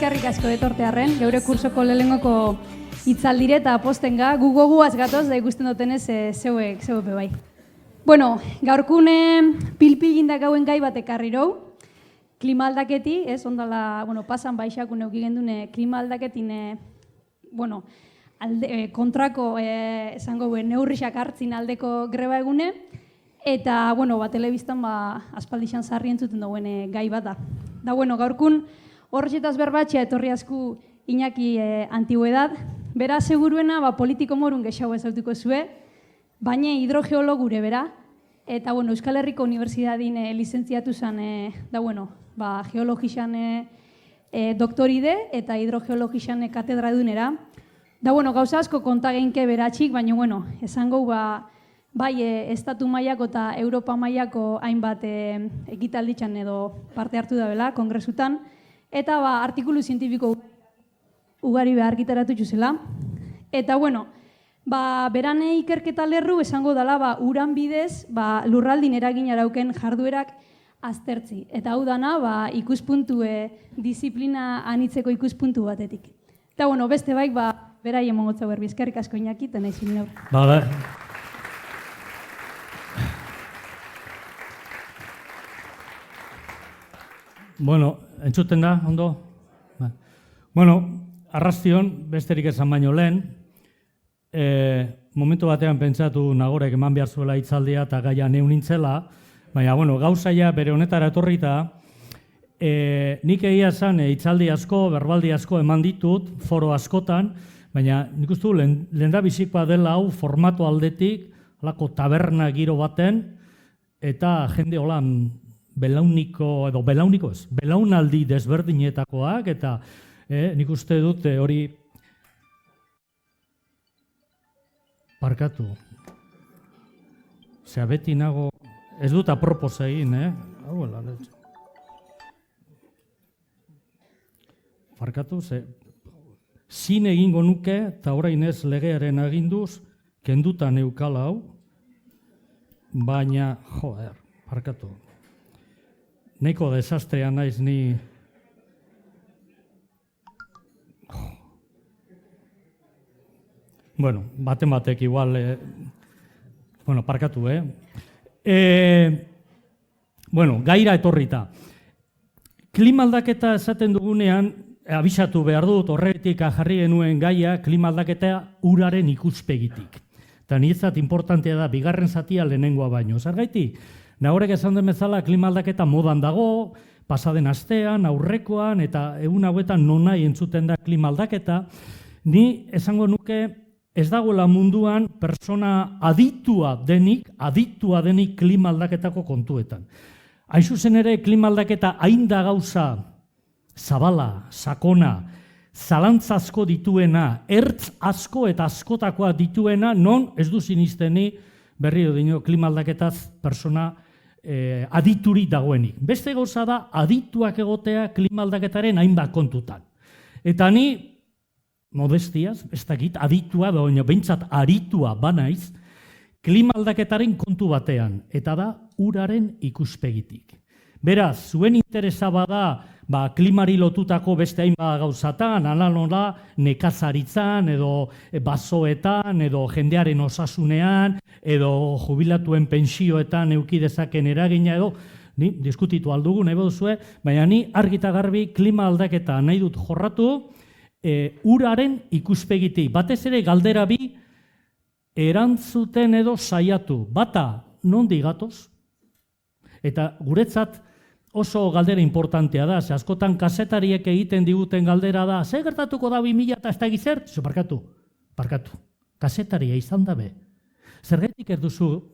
eskerrik asko etortearren, geure kursoko lehenengoko hitzaldire eta postenga, gu goguaz gatoz da ikusten dutenez zeuek bai. Bueno, gaurkune pilpilindak gauen gai bat ekarri rau, klima aldaketi, ez, ondala, pasan baixakun euki gendune klima aldaketin, kontrako, esango neurriak hartzin aldeko greba egune, eta, telebistan aspaldixan sarri entzuten duen gai bat da. Da, gaurkun horretaz berbatxea etorri asku Iñaki Antigüedad, bera seguruena politiko morun gexau ezautuko zue, baina hidrogeologure bera, eta Euskal Herriko Unibertsitatin lizentziatu zen, geologixan doktoride eta hidrogeologixan katedra dunera. Da, gauza asko konta geinke beratxik, baina, esango bai estatu mailako eta Europa mailako hainbat ekitalditzan edo parte hartu da bela, kongresutan, eta artikulu zientifiko ugari behar gitaratu txuzela. Eta, beran ikerketa lerru esango dela uran bidez lurraldin eragin arauken jarduerak aztertzi. Eta hau dana ikuspuntu disiplina anitzeko ikuspuntu batetik. Eta, beste baik, beraien mongotza berbi, eskerrik asko Iñaki, eta nahi zin neur. Bale. Entzuten da, ondo? Arrastion, besterik esan baino lehen, momentu batean pentsatu nagorek eman behar zuela hitzaldia eta gaia neu nintzela, baina, gauzaia bere honetara etorrita, nik egia esan hitzaldi asko, berbaldi asko eman ditut, foro askotan, baina nik uste du lehendabizikoa dela hau formato aldetik, halako taberna giro baten, eta jende holan belaunaldi desberdinetakoak, eta nik uste dut hori parkatu. Zea beti nago, ez dut apropos egin, parkatu, zin egingo nuke, eta orain ez legearen aginduz, kenduta neukala hau, baina, parkatu. Neko desastrea naiz ni... Baten batek igual... parkatu, gaira etorrita. Klima aldaketa esaten dugunean, abisatu behar dut, horretik jarri genuen gaia, klima aldaketa uraren ikuspegitik. Eta niretzat importantea da, bigarren zatia lehenengoa baino. Zergaiti, nagorek esan den bezala klima aldaketa modan dago, pasaden astean, aurrekoan, eta egun hauetan nonai entzuten da klima aldaketa, ni esango nuke ez dagoela munduan persona aditua denik klima aldaketako kontuetan. Hain zuzen ere klima aldaketa hain da gauza zabala, sakona, zalantzazko dituena, ertz asko eta askotakoa dituena, non ez du sinisteni berriro dino klima aldaketaz persona adituri dagoenik. Beste gauza da adituak egotea klima aldaketaren hainbat kontutan. Eta ni, modestiaz, ez dakit, aditua, baina behintzat aritua banaiz, klima aldaketaren kontu batean, eta da uraren ikuspegitik. Beraz, zuen interesa bada, klimari lotutako beste hainbat gauzatan, ala nekazaritzan, edo basoetan, edo jendearen osasunean, edo jubilatuen pensioetan euki dezaken eragina, edo, ni diskutitu aldugu, nahi baduzue, baina ni argita garbi klima aldaketa nahi dut jorratu, uraren ikuspegitik. Batez ere galdera bi erantzuten edo saiatu. Bata, nondi gatoz? Eta guretzat oso galdera importantea da, ze askotan kazetariek egiten diguten galdera da, ze gertatuko da 2000 eta ez da gizer? Parkatu. Kazetaria izan dabe. Zergatik ez duzu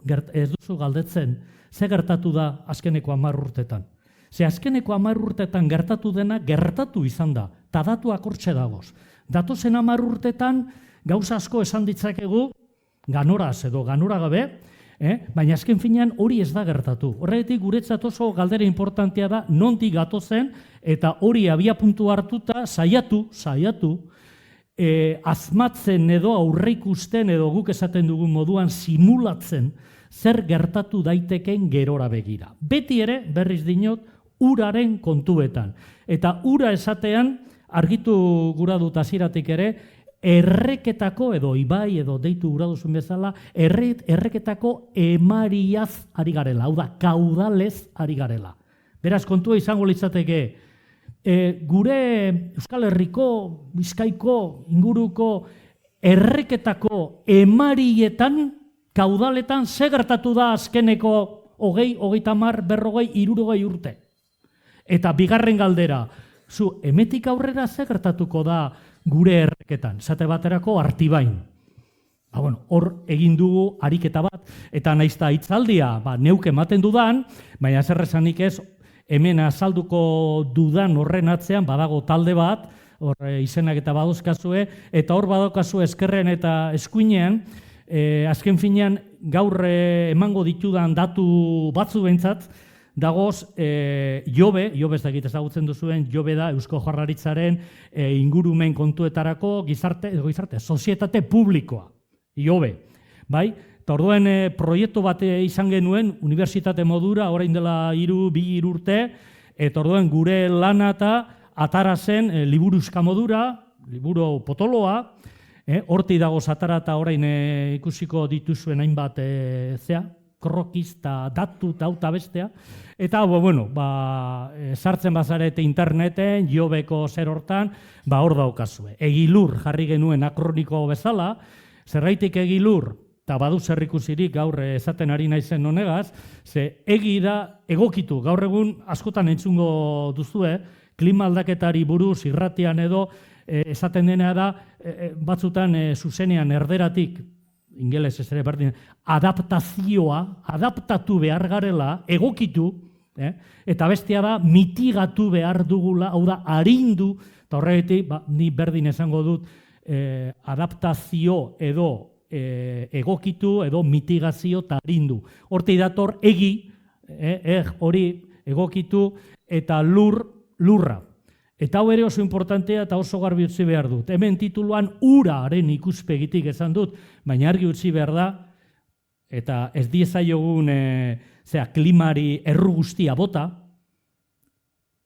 galdetzen, ze gertatu da azkeneko 10 urtetan? Ze azkeneko 10 urtetan gertatu dena, gertatu izan da, eta datuak hortxe dagoz. Datozen 10 urtetan gauza asko esan ditzakegu, ganoraz edo ganora gabe, baina azken finean hori ez da gertatu. Horregatik guretzat oso galdera importantea da, nondik gatozen, eta hori abiapuntu hartuta saiatu, azmatzen edo aurreikusten edo guk esaten dugun moduan simulatzen zer gertatu daiteken gerora begira. Beti ere, berriz dinot, uraren kontuetan. Eta ura esatean, argitu gura dut hasieratik ere, erreketako edo ibai edo deitu gura duzun bezala, erreketako emariaz ari garela, hau da, kaudalez ari garela. Beraz, kontua izango litzateke, gure Euskal Herriko, Bizkaiko, inguruko erreketako emarietan, kaudaletan, ze gertatu da azkeneko 20, 30, 40, 60 urte. Eta bigarren galdera, zu, hemetik aurrera ze gertatuko da gure erreketan, esate baterako Artibain. Hor egin dugu ariketa bat, eta naizta hitzaldia neuk ematen dudan, baina zer esanik ez, hemen azalduko dudan horren atzean badago talde bat, hor izenak eta baduzkazue, eta hor badokazue eskerren eta eskuinean, azken finean gaur emango ditudan datu batzu behintzat, dagoz Jobe ez dakit ezagutzen duzuen, Jobe da Eusko Jaurlaritzaren ingurumen kontuetarako gizarte, sozietate publikoa, Jobe, bai? Eta orduan proiektu bat izan genuen, unibertsitate modura, orain dela 2 urte, eta orduan gure lana eta atara zen liburuzka modura, liburu potoloa, horti dagoz atara eta orain ikusiko dituzuen hainbat krokiz eta datu eta auta bestea. Eta, sartzen bazarete interneten, Jobeko zer hortan, hor daukazue. Egilur jarri genuen akroniko bezala, zerraitik egilur, eta badu zer ikusirik gaur esaten ari naizen honegaz, ze egi da egokitu, gaur egun askotan entzungo duzue, klima aldaketari buruz irratian edo esaten dena da, batzutan zuzenean erderatik, ingeles ez ere berdin, adaptatu behar garela, egokitu, eta bestea da mitigatu behar dugula, hau da, arindu, eta horregatik, ni berdin esango dut, adaptazio edo egokitu edo mitigazio eta arindu. Hortik dator egi, hori egokitu eta lurra. Eta hau ere oso importantea eta oso garbi utzi behar dut. Hemen tituluan uraren ikuspegitik esan dut, baina argi utzi behar da, eta ez diezaiogun klimari erru guztia bota,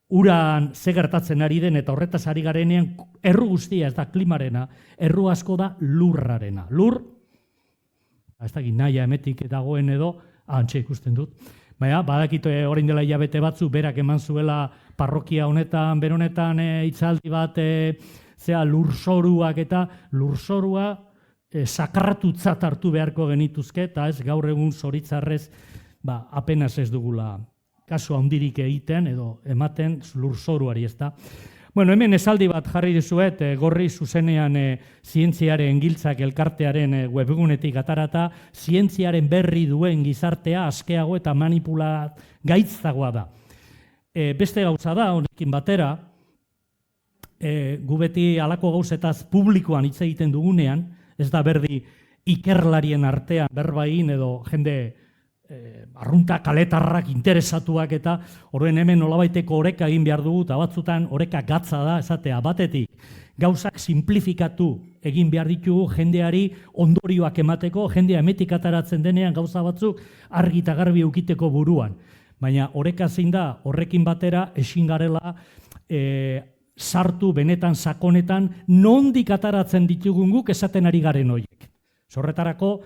uran ze gertatzen ari den eta horretaz ari garenean erru guztia ez da klimarena, erru asko da lurrarena. Lur, ez da naia emetik dagoen edo, antxe ikusten dut. Baina, badakit orain dela hilabete batzu, berak eman zuela parrokia honetan, beronetan hitzaldi bat, lurzoruak eta lurzorua sakratutzat hartu beharko genituzke, eta ez gaur egun zoritzarrez, apenas ez dugula kasu handirik egiten edo ematen lurzoruari, ez da. Hemen esaldi bat jarri dizuet, gorri zuzenean zientziaren giltzak elkartearen webgunetik atarata, zientziaren berri duen gizartea askeago eta manipulat gaitzagoa da. Beste gauza da, honekin batera, gu beti halako gauzetaz publikoan hitz egiten dugunean, ez da berdi ikerlarien artean berbain edo jende arrunta kaletarrak interesatuak eta horren hemen nolabaiteko oreka egin behar dugu eta batzutan oreka gatza da esatea batetik. Gauzak simplifikatu egin behar ditugu jendeari ondorioak emateko, jendea emetik ataratzen denean gauza batzuk argi eta garbi eukiteko buruan. Baina oreka zein da horrekin batera ezin garela sartu benetan sakonetan nondik ataratzen ditugun guk esaten ari garen horiek. Zorretarako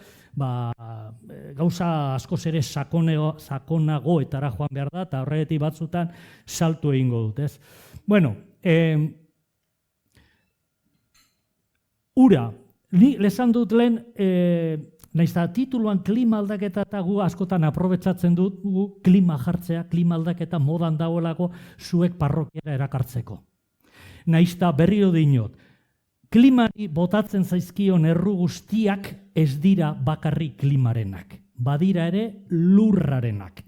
gauza askoz ere sakonagoetara joan behar da, eta horregatik batzutan saltu egingo dut, ez? Ura, ni lesan dut lehen, nahiz da tituluan klima aldaketa eta gu askotan aprobetsatzen dut gu klima jartzea, klima aldaketa modan dagoelako zuek parrokiara erakartzeko. Nahiz da berriro dinot, klimari botatzen zaizkion erru guztiak ez dira bakarrik klimarenak, badira ere lurrarenak.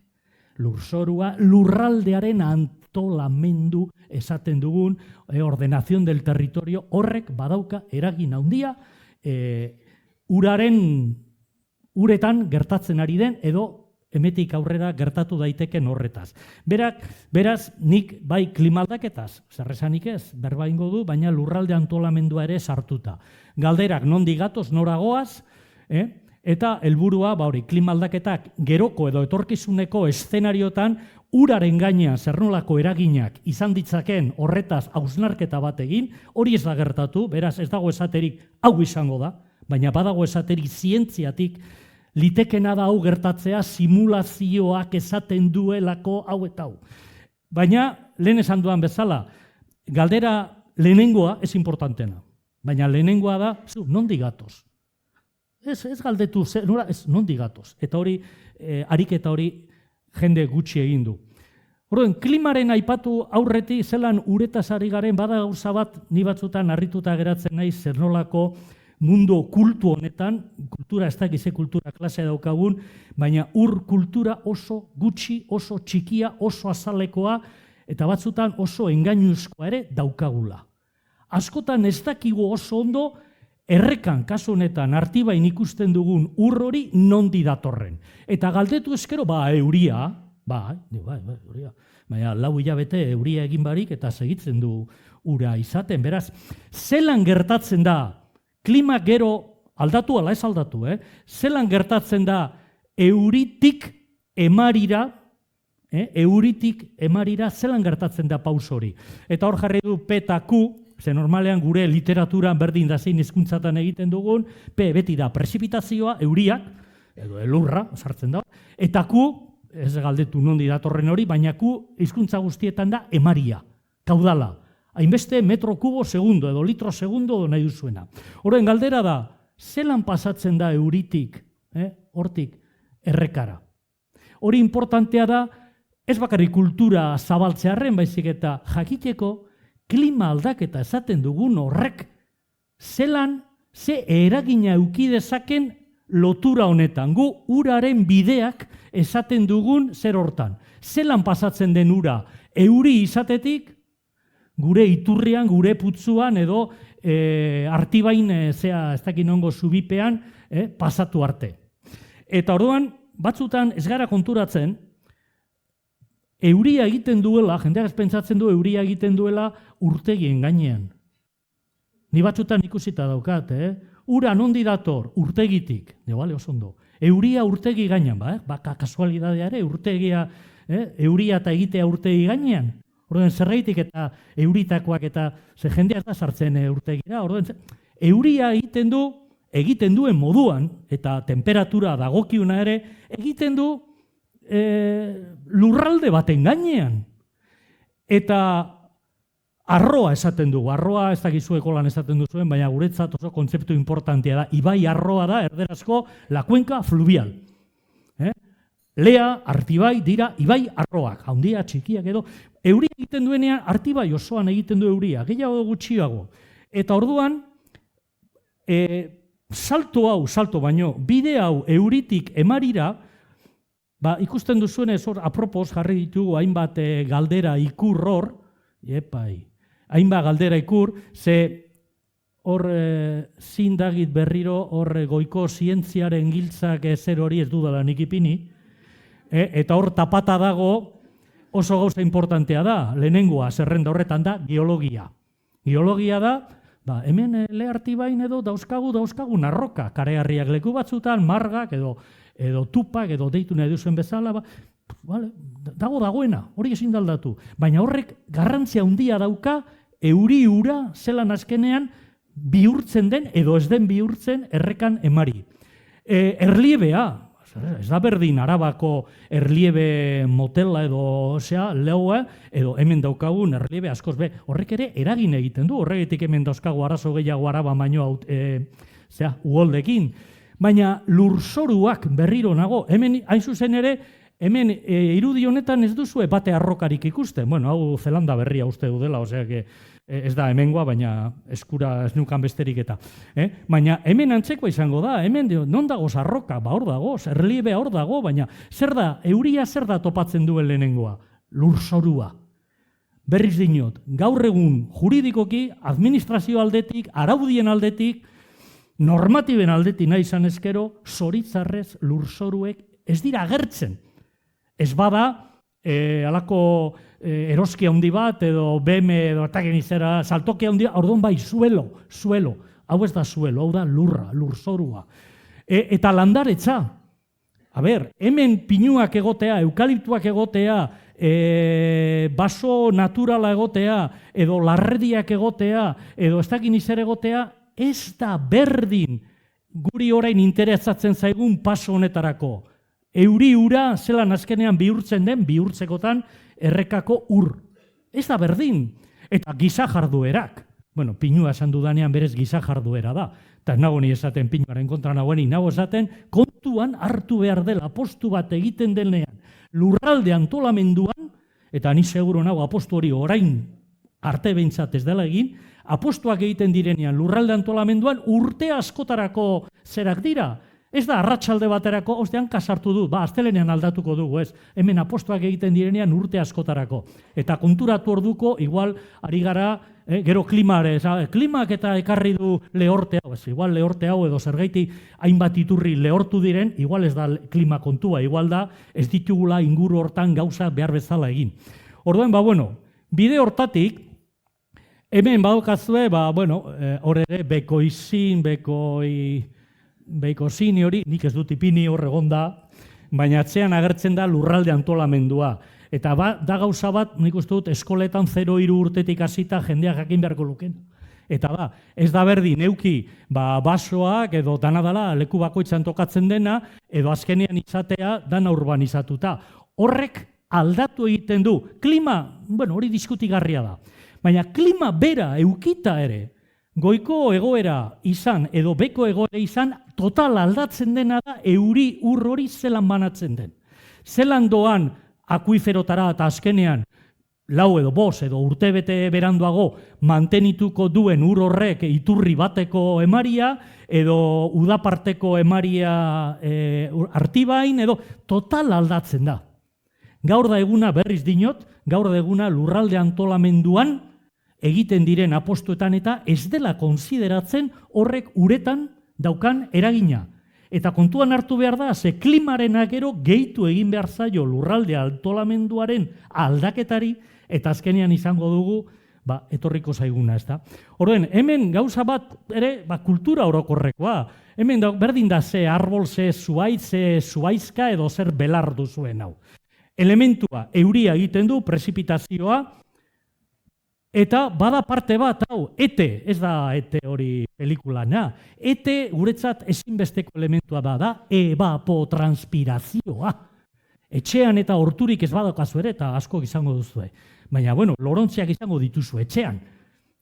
Lurzorua, lurraldearen antolamendu esaten dugun, ordenazion del territorio, horrek badauka eragin handia, uretan gertatzen ari den edo hemetik aurrera gertatu daiteken horretaz. Beraz, nik bai klimaldaketaz, zerresanik ez, berba ingo du, baina lurralde antolamendua ere sartuta. Galderak nondik gatoz, nora goaz, Eta helburua, hori, klima aldaketak geroko edo etorkizuneko eszenariotan uraren gainean zernolako eraginak izan ditzakeen horretaz hausnarketa bat egin, hori ez da gertatu, beraz ez dago esaterik hau izango da, baina badago esaterik zientziatik litekena da hau gertatzea simulazioak esaten duelako hau eta hau. Baina, lehen esan duan bezala, galdera lehenengoa ez importantena, baina lehenengoa da, nondik gatoz? Ez galdetu, nondik gatoz? Eta hori, ariketa hori jende gutxi egin du. Orduan, klimaren aipatu aurretik zelan uretaz ari garen bada gauza bat ni batzutan harrituta geratzen naiz zer nolako mundu kultu honetan, kultura ez dakize kultura klase daukagun, baina ur kultura oso gutxi, oso txikia, oso azalekoa, eta batzutan oso engainuzkoa ere daukagula. Askotan ez dakigu oso ondo, errekan, kasu honetan, Artibain ikusten dugun ur hori nondi datorren. Eta galdetu eskero, euria, euria. Baina, 4 hilabete euria egin barik eta segitzen du ura izaten. Beraz, zelan gertatzen da, klima gero aldatu ala ez aldatu, zelan gertatzen da euritik emarira, zelan gertatzen da paus hori. Eta hor jarri du P eta Q, ze normalean gure literaturan berdin da zein hizkuntzatan egiten dugun, P beti da prezipitazioa, euriak, edo elurra, sartzen da, eta Q, ez galdetu nondi datorren hori, baina Q hizkuntza guztietan da emaria, kaudala. Hainbeste metro kubo segundo, edo litro segundo, edo nahi duzuena. Horren galdera da, zelan pasatzen da euritik, hortik, errekara. Hori importantea da, ez bakarrik kultura zabaltzearren baizik eta jakiteko, klima aldaketa esaten dugun horrek, zelan, ze eragina eduki dezaken lotura honetan. Gu uraren bideak esaten dugun zer hortan. Zelan pasatzen den ura, euri izatetik, gure iturrian, gure putzuan, edo Artibain, ez dakit nongo zubipean, pasatu arte. Eta orduan, batzutan ez gara konturatzen, euria egiten duela, jendeak ez pentsatzen du euria egiten duela urtegien gainean. Ni batzutan ikusita daukat, ura nondi dator, urtegitik, oso ondo. Euria urtegi gainean, kasualidadea ere, urtegia, euria eta egitea urtegi gainean. Orduan, zerraitik eta euritakoak eta ze jendea ez da sartzen urtegira. Orduan, euria egiten duen moduan, eta temperatura dagokiuna ere, egiten du lurralde baten gainean. Eta arroa esaten dugu. Arroa ez dakizueko lan esaten duzuen, baina guretzat oso kontzeptu importantea da. Ibai arroa da, erderazko, la cuenca fluvial. Lea, Artibai dira ibai arroak, handia, txikiak edo. Euria egiten duenean, Artibai osoan egiten du euria, gehiago gutxiago. Eta orduan, salto baino, bide hau euritik emarira, ikusten duzuenez hor, apropos jarri ditugu hainbat galdera ikur hor, hainbat galdera ikur, ze hor zindagit berriro hor goiko zientziaren giltzak zer hori ez dudala nik ipini, eta hor tapata dago oso gauza importantea da, lehenengoa zerrenda horretan da geologia. Geologia da, hemen Le Artibain edo dauzkagu narroka, kareharriak leku batzutan, margak edo tupak edo deitu nahi duzuen bezala, dagoena, hori ezin daldatu. Baina horrek garrantzia handia dauka, euri ura zelan azkenean bihurtzen den edo ez den bihurtzen errekan emari. Erliebea, ez da berdin Arabako erliebe motela edo lehoa, edo hemen daukagun erliebe askoz be, horrek ere eragin egiten du, horregetik hemen dauzkagu arazo gehiago Araba baino uholdekin. Baina lurzoruak berriro nago, hemen hain zuzen ere, hemen irudi honetan ez duzue bate arrokarik ikusten. Bueno, hau Zelanda berria uste dudela, osea, ez da hemengoa, baina eskura ez nukan besterik eta. Baina hemen antzekoa izango da, hemen non dagoz arroka, hor dagoz, erliebea hor dago, baina zer da, euria zer da topatzen duen lehenengoa? Lurzorua. Berriz dinot, gaur egun juridikoki, administrazio aldetik, araudien aldetik, normatiben aldetik nahi izan ezkero, zoritzarrez lurzoruek ez dira agertzen. Ez bada, alako eroski handi bat, edo BM, edo ataken izera, saltoki handi, orduan bai, suelo. Hau ez da suelo, hau da lurra, lurzorua. Eta landaretza. A ber, hemen pinuak egotea, eukaliptuak egotea, baso naturala egotea, edo larrediak egotea, edo ez dakin izer egotea, ez da berdin guri orain interesatzen zaigun paso honetarako. Euri ura zelan azkenean bihurtzen den, bihurtzekotan errekako ur. Ez da berdin. Eta giza jarduerak. Bueno, pinua esan dudanean berez giza jarduera da. Eta nago ni esaten pinuaren kontra nagoeni, nago esaten kontuan hartu behar dela apostu bat egiten denean lurralde antolamenduan, eta ni seguro nago apostu hori orain arte behintzat ez dela egin, apostuak egiten direnean lurralde antolamenduan urte askotarako zerak dira. Ez da, arratsalde baterako, ostean kasartu du, astelenean aldatuko dugu, ez. Hemen apostuak egiten direnean urte askotarako. Eta konturatu orduko, igual, ari gara, gero klimak eta ekarri du lehorte hau, igual lehorte hau edo zergaiti hainbat iturri lehortu diren, igual ez da klima kontua, igual da, ez ditugula inguru hortan gauza behar bezala egin. Orduan, bide hortatik, hemen badokazue, hor ere, beikoizin hori, nik ez dut ipini hor egonda, baina atzean agertzen da lurralde antolamendua. Eta da gauza bat, nik uste dut, eskoletan 0-3 urtetik hasita jendeak jakin beharko luken. Eta ez da berdin neuki basoak edo danadala leku bakoitzan tokatzen dena, edo azkenean izatea dana urbanizatuta. Horrek aldatu egiten du. Klima, hori diskutigarria da. Baina klima bera eukita ere, goiko egoera izan edo beko egoera izan, total aldatzen dena da euri ur hori zelan banatzen den. Zelan doan akuiferotara eta azkenean 4 edo 5 edo urtebete beranduago mantenituko duen ur horrek iturri bateko emaria edo udaparteko emaria artibain edo total aldatzen da. Gaur da eguna berriz dinot, gaur da eguna lurralde antolamenduan egiten diren apostuetan eta ez dela konsideratzen horrek uretan daukan eragina. Eta kontuan hartu behar da, ze klimaren gero gehitu egin behar zaio lurralde antolamenduaren aldaketari, eta azkenean izango dugu, etorriko zaiguna, ez da. Orduan, hemen gauza bat ere, kultura orokorrekoa. Hemen berdin da ze arbol, ze zuaitz, ze zuaizka edo zer belar duzuen hau. Elementua, euria egiten du, prezipitazioa, eta bada parte bat, ete, ez da ete hori pelikulana, ete guretzat ezinbesteko elementua da evapotranspirazioa. Etxean eta horturik ez badaukazu ere, eta asko izango duzue. Baina, lorontziak izango dituzu etxean.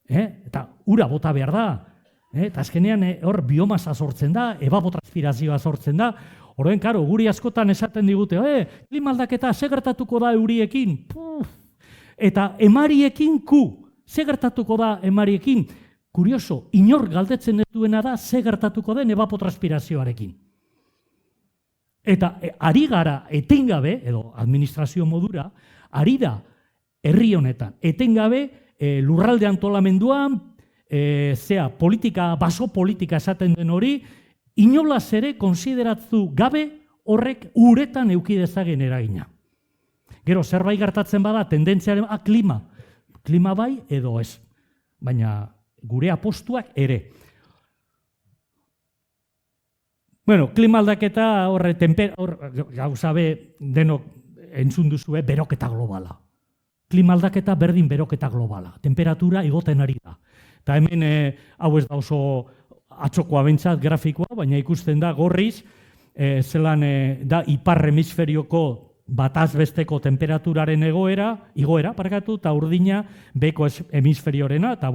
Eta ura bota behar da. Eta azkenean hor biomasa sortzen da, evapotranspirazioa sortzen da. Horren, karo, guri askotan esaten digute, klima aldaketa ze gertatuko da euriekin? Eta emariekin ze gertatuko da emariekin? Kurioso, inor galdetzen ez duena da ze gertatuko den evapotranspirazioarekin. Eta ari gara etengabe, edo administrazio modura, ari da herri honetan, etengabe lurralde antolamenduan, baso politika esaten den hori, inolaz ere konsideratu gabe horrek uretan euki dezagen eragina. Gero, zerbait gertatzen bada, tendentziaren, klima bai edo ez. Baina gure apostuak ere. Klima aldaketa gauzabe denok entzun duzue beroketa globala. Klima aldaketa berdin beroketa globala. Temperatura igoten ari da. Eta hemen, hau ez da oso atxokoa bentsat grafikoa, baina ikusten da gorriz, zelan da ipar hemisferioko bataz besteko temperaturaren igoera, eta urdina beko hemisferiorena, eta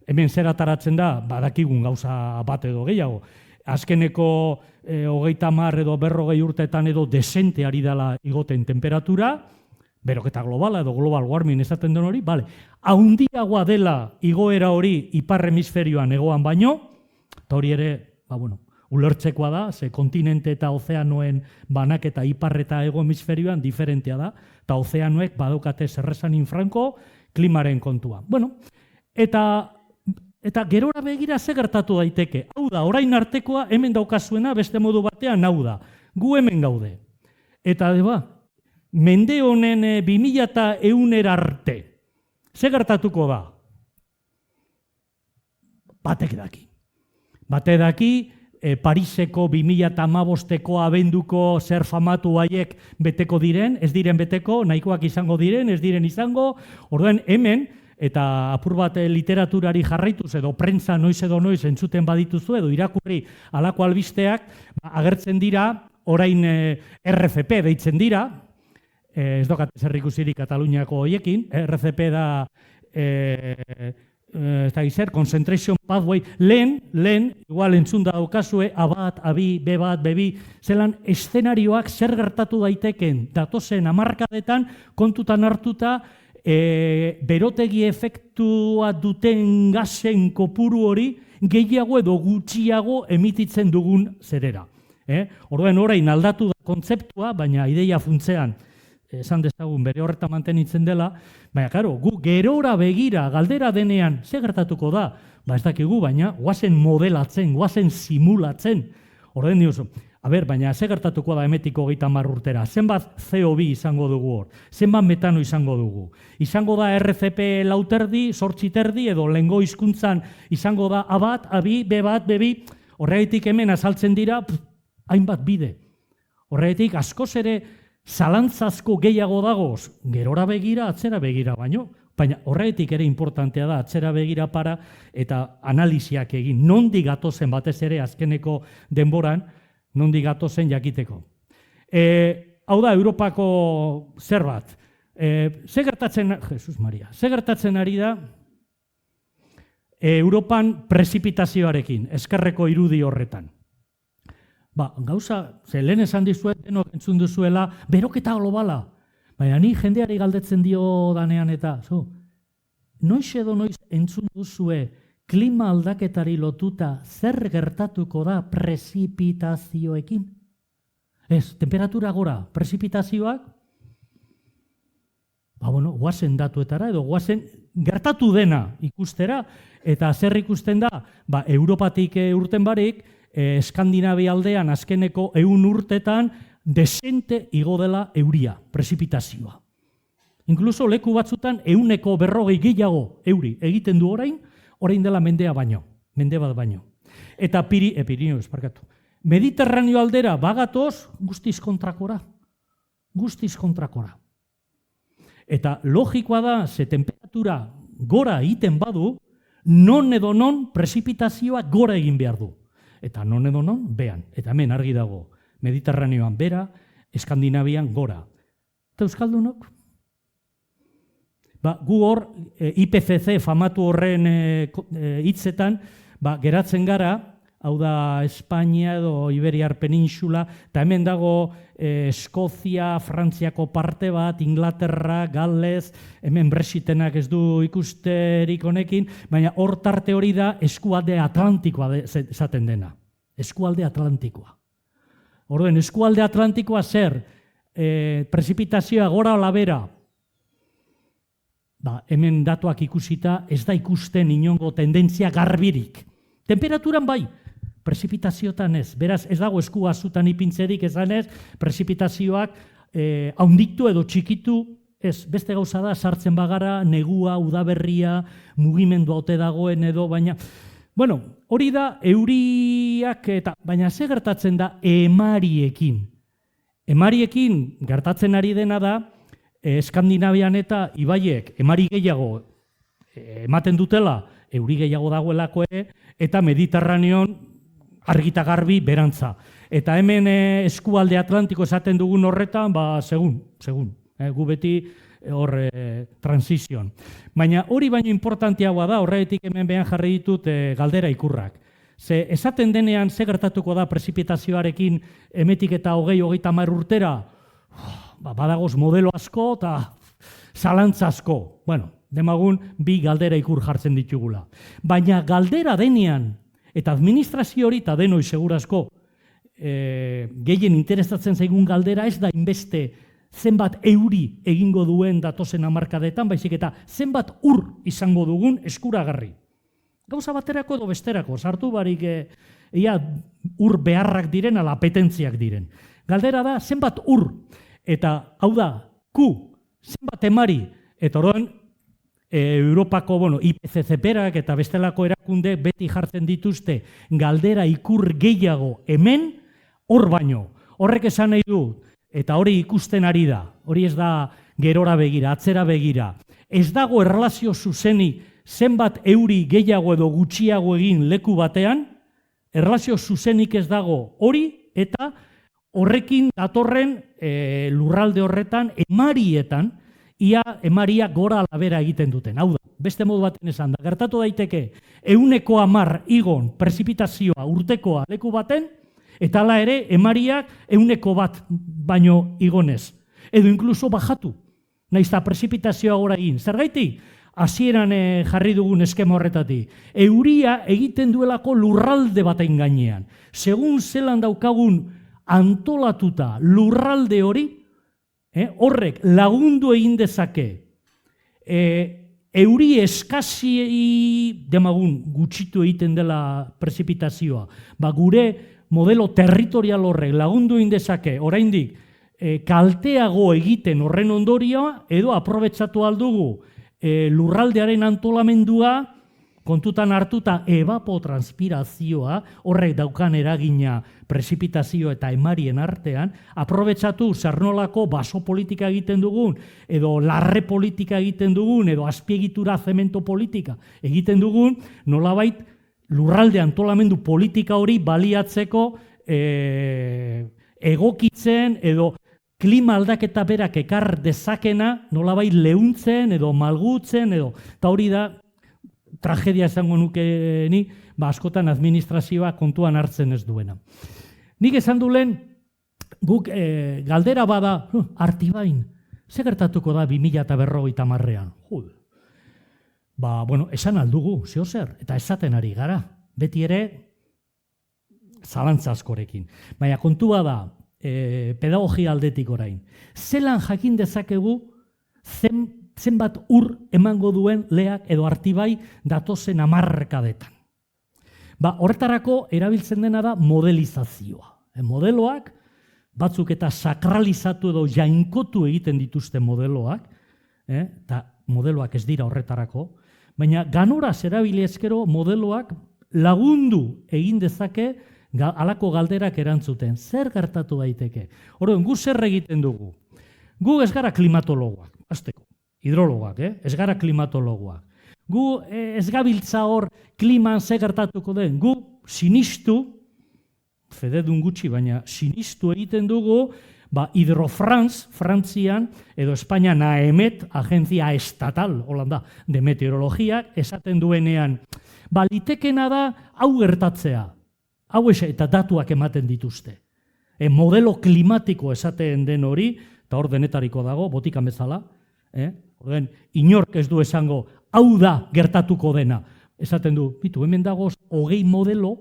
hemen zer ataratzen da, badakigun gauza bat edo gehiago. Azkeneko 30 edo 40 urteetan edo desente ari dela igoten temperatura, beroketa globala edo global warming esaten den hori, haundiagoa dela igoera hori ipar hemisferioan egoan baino, eta hori ere, ulertzekoa da, ze kontinente eta ozeanoen banaketa ipar eta hego hemisferioan diferentea da, eta ozeanoek badaukate zerresanin franko klimaren kontua. Eta gerora begira ze gertatu daiteke. Hau da, orain artekoa hemen daukazuena beste modu batean hau da. Gu hemen gaude. Eta mende honen 2100 arte. Ze gertatuko da? Batek daki. Batek daki, Pariseko 2015ko abenduko zer famatu haiek beteko diren, ez diren beteko, nahikoak izango diren, ez diren izango, orduan hemen, eta apur bat literaturari jarraituz edo prentza noiz edo noiz entzuten badituzu edo irakurri halako albisteak, agertzen dira, orain RCP deitzen dira, ez dokat zer ikusirik Kataluniako hoiekin, RCP da ez da gizzer, concentration pathway, lehen, igual entzun da daukazue, A1, A2, B1, B2, zelan eszenarioak zer gertatu daiteken datozen hamarkadetan kontutan hartuta berotegi efektua duten gasen kopuru hori gehiago edo gutxiago emititzen dugun zerera. Orduan orain aldatu da kontzeptua, baina ideia funtzean esan dezagun bere horretan mantenitzen dela, baina, karo, gu gerora begira galdera denean, ze gertatuko da? Ez dakigu, baina, guazen modelatzen, guazen simulatzen. Horren diozu, baina, ze gertatuko da emetiko 30 urtera? Zenbat CO2 izango dugu hor? Zenbat metano izango dugu? Izango da RCP lauterdi, 8 terdi, edo lehengo hizkuntzan izango da A1, A2, B1, B2, horregatik hemen azaltzen dira, hainbat bide. Horregatik askoz ere, zalantzazko gehiago dagoz, gerora begira, atzera begira baino, baina horretik ere importantea da, atzera begira para eta analiziak egin, nondik gatozen batez ere azkeneko denboran, nondik gatozen jakiteko. Hau da, Europako zerbait. Ze gertatzen ari da Europan prezipitazioarekin, eskerreko irudi horretan. Gauza, lehen esan dizuet, denok entzun duzuela, beroketa globala. Baina ni jendeari galdetzen dio danean eta, noiz edo noiz entzun duzue klima aldaketari lotuta zer gertatuko da prezipitazioekin? Ez, temperatura gora, prezipitazioak, guazen datuetara edo guazen gertatu dena ikustera, eta zer ikusten da, Europatik urten barik, Eskandinavia aldean azkeneko 100 urtetan desente igo dela euria, prezipitazioa. Inkluso leku batzutan 140 gehiago euri egiten du orain dela mende bat baino. Eta Pirineo, Mediterraneo aldera bagatoz guztiz kontrakora. Eta logikoa da, ze temperatura gora egiten badu, non edo non prezipitazioa gora egin behar du. Eta non edo non, behan. Eta hemen argi dago, Mediterraneoan bera, Eskandinavian gora. Eta Euskaldunok? Gu hor, IPCC famatu horren hitzetan, geratzen gara, hau da Espainia edo Iberiar Peninsula, eta hemen dago Eskozia, Frantziako parte bat, Inglaterra, Gales, hemen Brexitenak ez du ikusterik honekin, baina hor tarte hori da eskualde atlantikoa esaten dena. Eskualde atlantikoa. Orduan, eskualde atlantikoa zer? Prezipitazioa gora ola bera? Hemen datuak ikusita ez da ikusten inongo tendentzia garbirik. Temperaturan bai, prezipitaziotan ez. Beraz, ez dago eskua zutan ipintzerik esanez, prezipitazioak haunditu edo txikitu, ez, beste gauza da, sartzen bagara, negua, udaberria, mugimendu haute dagoen edo, baina, hori da, euriak, baina ze gertatzen da emariekin. Emariekin gertatzen ari dena da, Eskandinavian eta ibaiek emari gehiago ematen dutela, euri gehiago dagoelako eta Mediterraneon argita garbi berantza. Eta hemen eskualde Atlantiko esaten dugun horretan, segun. Gu beti hor transizion. Baina hori baino importantiagoa da, horretik hemen behan jarri ditut galdera ikurrak. Ze esaten denean ze gertatuko da prezipitazioarekin emetik eta 20-30 urtera, badagoz modelo asko eta zalantza asko. Demagun bi galdera ikur jartzen ditugula. Baina galdera denean, eta administrazio hori eta denoi segurazko gehien interesatzen zaigun galdera ez da inbeste zenbat euri egingo duen datozen hamarkadetan, baizik eta zenbat ur izango dugun eskuragarri. Gauza baterako edo besterako, sartu barik ur beharrak diren ala apetentziak diren. Galdera da zenbat ur, eta hau da, zenbat emari, eta orduan Europako, IPCC-perak eta bestelako erakunde beti jartzen dituzte galdera ikur gehiago hemen, hor baino. Horrek esan nahi du, eta hori ikusten ari da, hori ez da gerora begira, atzera begira. Ez dago erlazio zuzenik zenbat euri gehiago edo gutxiago egin leku batean, erlazio zuzenik ez dago hori eta horrekin datorren lurralde horretan, emarietan, ia emaria gora alabera egiten duten. Hau da, beste modu baten esan da, gertatu daiteke 110 igon prezipitazioa urtekoa leku baten, eta hala ere emariak 100 baino igonez. Edo inkluso bajatu, nahiz eta prezipitazioa gora egin. Zergaitik? Hasieran jarri dugun eskema horretatik. Euria egiten duelako lurralde baten gainean. Segun zelan daukagun antolatuta lurralde hori, horrek lagundu egin dezake euri eskasi demagun gutxitu egiten dela prezipitazioa. Gure modelo territorial horrek lagundu egin dezake oraindik kalteago egiten horren ondorioa edo aprobetxatu aldugu lurraldearen antolamendua kontutan hartuta evapotranspirazioa horrek daukan eragina prezipitazio eta emarien artean, aprobetxatu zernolako baso politika egiten dugun, edo larre politika egiten dugun, edo azpiegitura zemento politika egiten dugun, nolabait lurralde antolamendu politika hori baliatzeko egokitzen edo klima aldaketa berak ekar dezakena nolabait leuntzen edo malgutzen edo, eta hori da tragedia esango nuke ni, askotan administrazioa kontuan hartzen ez duena. Nik esan du lehen, guk galdera bada, Artibain, ze gertatuko da 2050ean? Esan aldugu, zer, eta esaten ari gara, beti ere zalantza askorekin. Baina kontua da, pedagogia aldetik orain. Zelan jakin dezakegu zenbat ur emango duen Leak edo Artibai datozen hamarkadetan. Horretarako erabiltzen dena da modelizazioa. Modeloak, batzuk eta sakralizatu edo jainkotu egiten dituzte modeloak, eta modeloak ez dira horretarako, baina ganoraz erabili ezkero modeloak lagundu egin dezake halako galderak erantzuten. Zer gertatu daiteke? Orduan, gu zer egiten dugu? Gu ez gara klimatologoak, hasteko. Hidrologoak, ez gara klimatologoak. Gu ez gabiltza hor kliman ze gertatuko den. Gu sinistu, fededun gutxi, baina sinistu egiten dugu, Hidrofrance, Frantzian, edo Espainia NAEMET, agentzia estatal, holanda, de meteorologiak, esaten duenean, litekena da hau gertatzea. Hau eta datuak ematen dituzte. Modelo klimatiko esaten den hori, eta hor denetariko dago, botikan bezala, inork ez du esango, hau da gertatuko dena. Esaten du, hemen dagoz 20 modelo,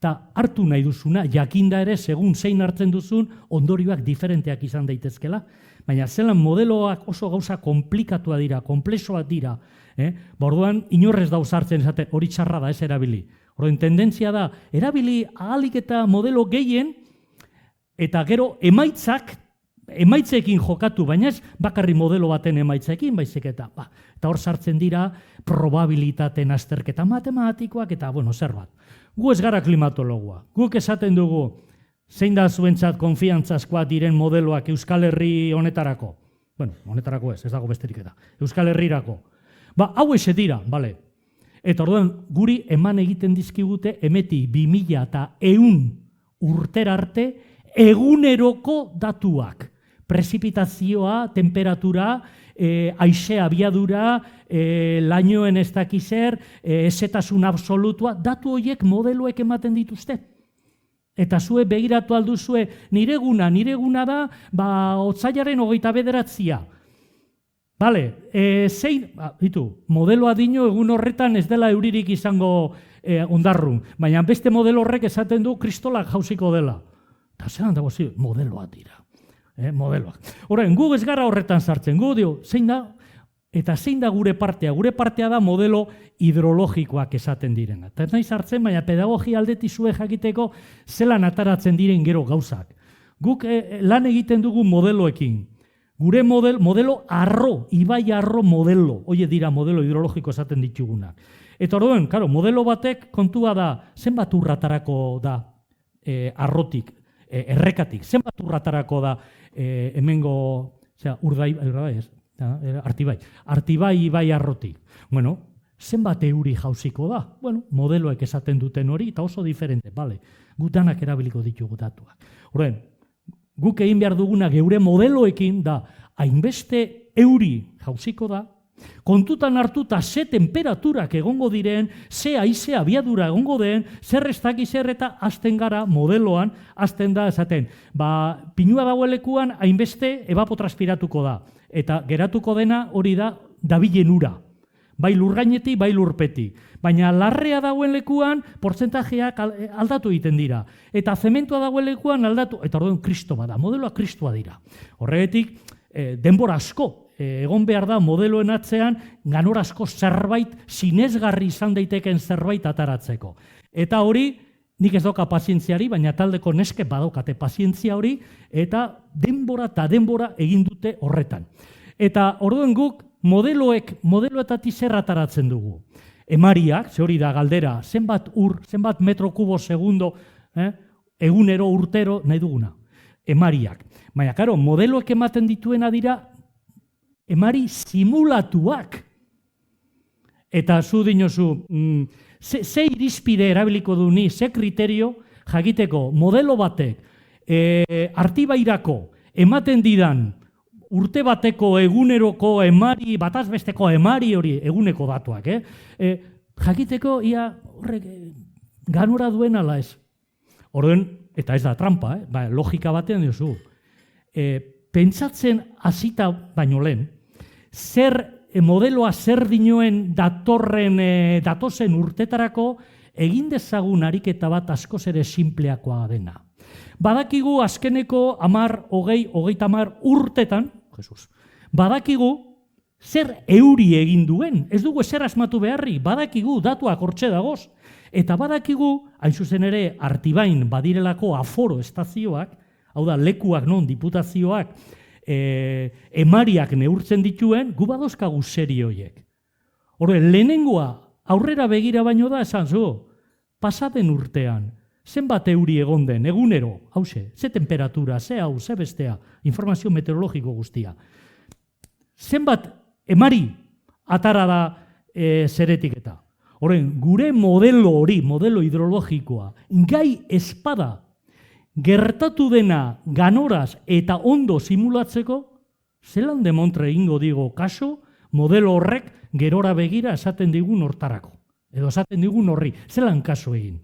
eta hartu nahi duzuna, jakinda ere, segun zein hartzen duzun, ondorioak diferenteak izan daitezkela. Baina zelan modeloak oso gauza komplikatua dira, komplexoak dira. Orduan, inorrez dauz hartzen esate, hori txarra da ez erabili. Orduan, tendentzia da, erabili ahalik eta modelo gehien, eta gero emaitzekin jokatu, baina ez bakarri modelo baten emaitzekin, baizik eta hor sartzen dira probabilitateen azterketa matematikoak eta, zer bat. Gu ez gara klimatologoa. Guk esaten dugu, zein da zuentzat konfiantzazkoa diren modeloak Euskal Herri honetarako? Honetarako ez dago besterik eta. Euskal Herrirako. Hau eze dira, bale. Eta orduan, guri eman egiten dizkigute emeti 2100 urtera arte eguneroko datuak. Prezipitazioa, temperatura, haize abiadura, lainoen ez dakizer, ezetasun absolutua, datu horiek modeloek ematen dituzte. Eta zue begiratu alduzue, nireguna da, otsailaren 29. Bale, modeloa dino egun horretan ez dela euririk izango ondarrun, baina beste modelo horrek esaten du kristolak jauziko dela. Eta zelan dago modeloa dira. Modeloak. Horren, gu ez gara horretan sartzen, gu dio, zein da, eta zein da gure partea? Gure partea da modelo hidrologikoak esaten direna. Eta ez nahi sartzen, baina pedagogia aldetik zue jakiteko zelan ataratzen diren gero gauzak. Guk lan egiten dugu modeloekin. Gure modelo arro, ibai arro modelo, hoi dira modelo hidrologiko esaten ditugunak. Eta orduan, claro, modelo batek kontua da, zenbat urratarako da arrotik, errekatik, zenbat urratarako da hemengo, Artibai ibai arrotik. Bueno, zenbat euri jauziko da? Bueno, modeloek esaten duten hori, eta oso diferente, bale, gutanak erabiliko ditugu datuak. Horren, guk egin behar duguna geure modeloekin da, hainbeste euri jauziko da, kontutan hartuta ze temperaturak egongo diren, ze haize abiadura egongo den, zer ez daki zer eta hasten gara modeloan, hasten da esaten, pinua dagoelekuan hainbeste evapotranspiratuko da, eta geratuko dena hori da dabilen ura. Bai lurgainetik, bai lurpetik. Baina larrea dagoen lekuan, portzentajeak aldatu egiten dira. Eta zementua dagoen lekuan aldatu, eta orduan kristo bada, modeloa kristoa dira. Horregatik, denbora asko, egon behar da modeloen atzean, ganor asko zerbait, sinesgarri izan daiteken zerbait ataratzeko. Eta hori, nik ez doka pazientziari, baina taldeko neske badaukate pazientzia hori, eta denbora egin dute horretan. Eta orduan guk, modeloetatik zer ataratzen dugu. Emariak, ze hori da galdera, zenbat metro kubo segundo, egunero, urtero, nahi duguna. Emariak. Baina, karo, modeloek ematen dituena dira, emari simulatuak. Eta zu dinozu, ze irizpide erabiliko du ni, ze kriterio jakiteko modelo batek Artibairako ematen didan urte bateko eguneroko emari, batazbesteko emari hori eguneko datuak, jakiteko ia horrek ganora duen ala ez. Orduan, eta ez da trampa, logika batean diozu. Pentsatzen hasita baino lehen, modeloa zer dinoen datozen urtetarako egin dezagun ariketa bat askoz ere simpleakoa dena. Badakigu azkeneko 10, 20, 30 urtetan, badakigu zer euri egin duen, ez dugu ezer asmatu beharri, badakigu datuak hortxe dagoz, eta badakigu, hain zuzen ere, Artibain badirelako aforo estazioak, hau da, lekuak non, diputazioak, emariak neurtzen dituen, gu badozkagu serioiek. Horre, lehenengoa, aurrera begira baino da, esan zu, pasaden urtean, zenbat euri egon den, egunero, hause, ze temperatura, ze hau, ze bestea, informazio meteorologiko guztia. Zenbat emari atara da zeretik eta. Horren, gure modelo hori, modelo hidrologikoa, gai espada, gertatu dena ganoraz eta ondo simulatzeko, zelan demontre ingo digo kaso, modelo horrek gerora begira esaten digun hortarako. Edo esaten digun horri, zelan kaso egin.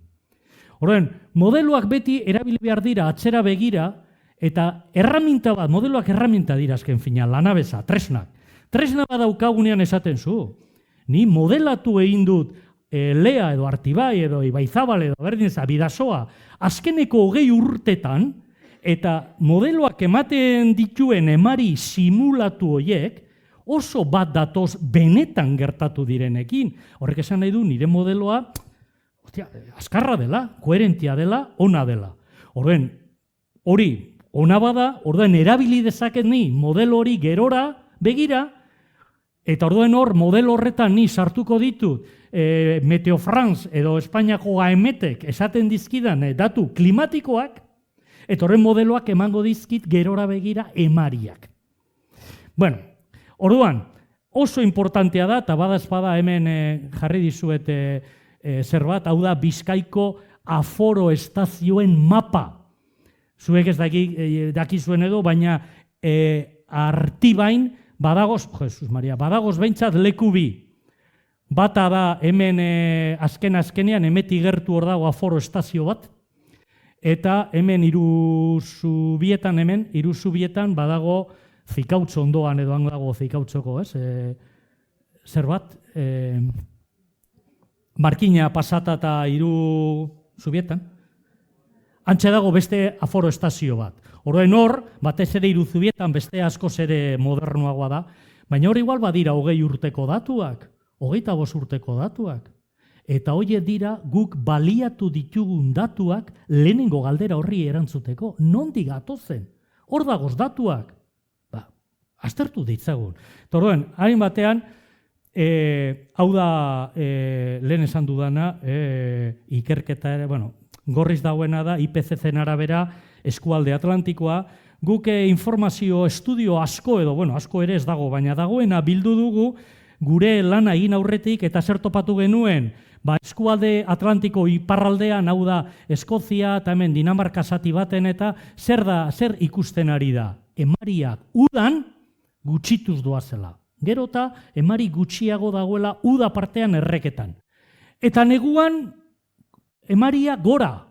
Horren, modeloak beti erabili behar dira, atzera begira, eta erraminta bat, modeloak erraminta dira azken fina, lanabeza, tresnak. Tresna bat daukagunean esaten zu. Ni modelatu egin dut Lea edo Artibai edo Ibaizabal edo berdineza, Bidasoa, azkeneko 20 urtetan, eta modeloak ematen dituen emari simulatu horiek, oso bat datoz benetan gertatu direnekin. Horrek esan nahi du nire modeloa, azkarra dela, koherentia dela, ona dela. Horren, hori, ona bada, orduan erabili dezaket ni modelo hori gerora begira, eta orduan hor, modelo horretan ni sartuko ditut Meteo France edo Espainiako AEMETek esaten dizkidan datu klimatikoak, eta horren modeloak emango dizkit gerora begira emariak. Bueno, orduan, oso importantea da, eta bada hemen jarri dizuet zer bat, hau da Bizkaiko aforo estazioen mapa. Zuek ez dakizuen edo, baina Artibain badagoz, Jesus Maria, badagoz behintzat leku bi. Bata da hemen azkenean, emeti gertu hor dago aforo estazio bat, eta hemen iruzubietan badago Zikautxo ondoan edo hango dago Zikautzoko, zer bat, Markina pasata eta iruzubietan, antxe dago beste aforo estazio bat. Horren hor, batez ere iruzubietan beste askoz ere modernoagoa da, baina hor igual badira 20 urteko datuak, 25 urteko datuak. Eta horiek dira guk baliatu ditugun datuak lehenengo galdera horri erantzuteko. Nondik gatozen? Hor dagoz datuak. Aztertu ditzagun. Orduan, hain batean, hau da lehen esan dudana, ikerketa ere, gorriz dagoena da, IPCC-en arabera, eskualde Atlantikoa, guk informazio estudio asko edo, asko ere ez dago, baina dagoena bildu dugu, gure lana egin aurretik eta zer topatu genuen, eskualde Atlantiko iparraldean, hau da, Eskozia eta hemen Dinamarka zati baten eta zer ikusten ari da? Emariak udan gutxituz doazela. Gero eta emari gutxiago dagoela uda partean erreketan. Eta neguan emaria gora.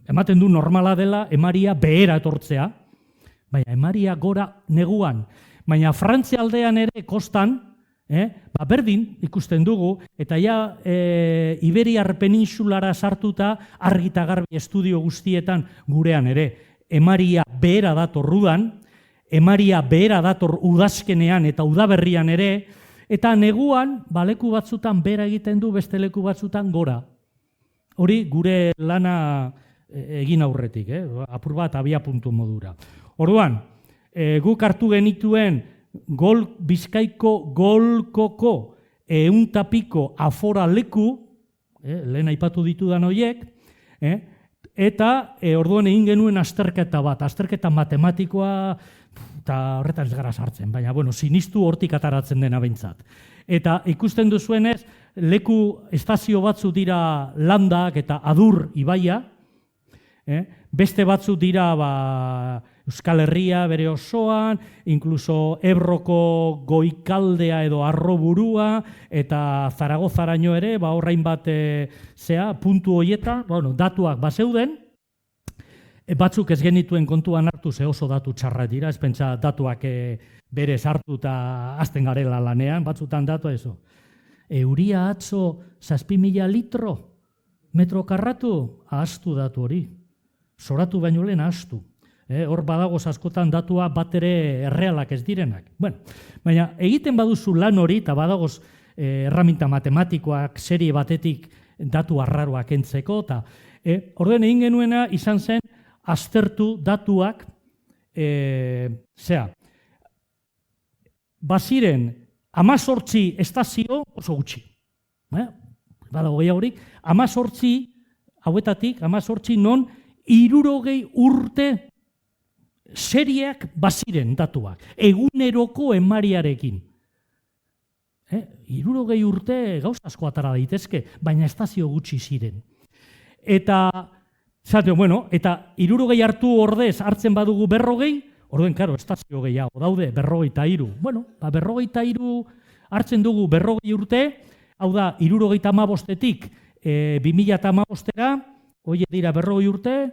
Ematen du normala dela emaria behera etortzea, baina emaria gora neguan. Baina Frantzia aldean ere kostan, berdin ikusten dugu, eta ja Iberiar peninsulara sartuta argi eta garbi estudio guztietan gurean ere. Emaria behera dator udan, emaria behera dator udazkenean eta udaberrian ere, eta neguan leku batzutan behera egiten du, beste leku batzutan gora. Hori gure lana egin aurretik, apur bat abia puntu modura. Orduan, guk hartu genituen Bizkaiko golkoko euntapiko afora leku, lehen aipatu ditudan horiek, eta orduan egin genuen azterketa bat, azterketa matematikoa, eta horretan ez gara sartzen, baina sinistu hortik ataratzen dena behintzat. Eta ikusten duzuenez, leku estazio batzu dira Landak eta Adur ibaia, beste batzu dira Euskal Herria bere osoan, inkluso Ebroko goikaldea edo arroburua, eta Zaragozaraino ere, horrein bat puntu horietan, datuak bazeuden, batzuk ez genituen kontuan hartu ze oso datu txarra dira, ez pentsa datuak berez hartu eta azten garela lanean, batzutan datu eso. Euria atzo 7.000 litro metro karratu, ahaztu datu hori. Zoratu baino lehen ahaztu. Hor badagoz askotan datua bat ere errealak ez direnak. Baina egiten baduzu lan hori, eta badagoz erraminta matematikoak serie batetik datu arraroak entzeko, eta orduen egin genuena izan zen aztertu datuak, baziren 18 estazio oso gutxi. Badago gehiagorik, 18 hauetatik, 18 non 60 urte serieak baziren datuak, eguneroko emariarekin. 60 urte gauz asko atara daitezke, baina estazio gutxi ziren. Eta, eta 60 hartu ordez hartzen badugu 40, orduen, karo, estazio gehiago daude, 43. 43 hartzen dugu 40 urte, hau da, 75-etik 2015-era, hori dira 40 urte,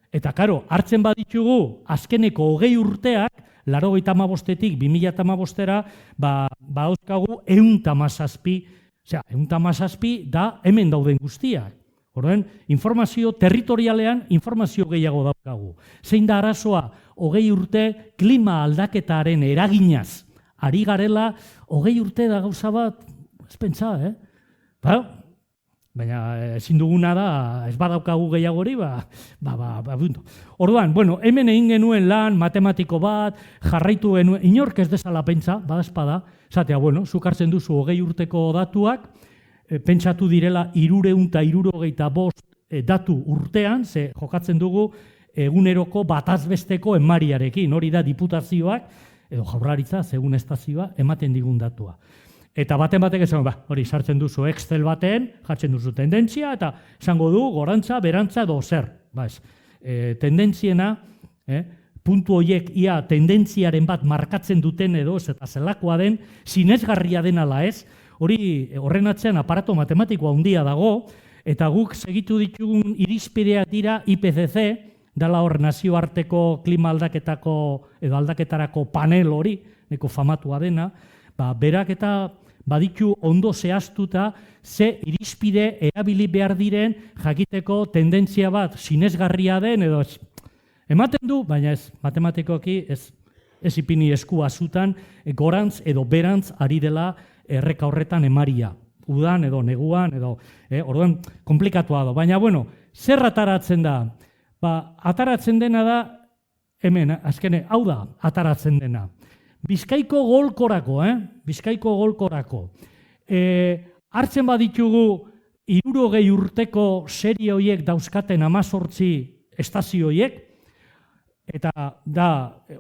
eta, karo, hartzen baditugu azkeneko 20 urteak, 85-etik 2015-era, dauzkagu 117, 117 da hemen dauden guztiak. Horren, informazio territorialean informazio gehiago daukagu. Zein da arazoa 20 urte klima aldaketaren eraginaz ari garela, 20 urte da gauza bat, ez pentsa, baina ezin duguna da, ez badaukagu gehiago hori, Orduan, hemen egin genuen lan matematiko bat, jarraitu genuen, inork ez dezala pentsa, badazpada, zatea, zuk hartzen duzu 20 urteko datuak, pentsatu direla 365 datu urtean, ze jokatzen dugu eguneroko batazbesteko emariarekin, hori da diputazioak, edo jaurlaritza, segun estazioa, ematen digun datua. Eta batek esan, hori sartzen duzu Excel baten, jartzen duzu tendentzia, eta esango du gorantza, berantza edo zer. Tendentziena, puntu horiek ia tendentziaren bat markatzen duten edo, eta zelakoa den, sinesgarria den ala ez, hori horren atzean aparato matematikoa handia dago, eta guk segitu ditugun irizpideak dira IPCC, dela hor nazioarteko klima aldaketako edo aldaketarako panel hori, neko famatua dena, berak eta baditu ondo zehaztuta ze irizpide erabili behar diren jakiteko tendentzia bat sinesgarria den edo ematen du, baina ez matematikoki ez ipini eskua zutan gorantz edo berantz ari dela erreka horretan emaria. Udan edo neguan edo, orduan komplikatua da. Baina, zer ataratzen da? Ataratzen dena da hemen, azkene, hau da, ataratzen dena. Bizkaiko golkorako, Bizkaiko golkorako. Hartzen baditugu 60 urteko serie horiek dauzkaten 18 estazio horiek, eta da,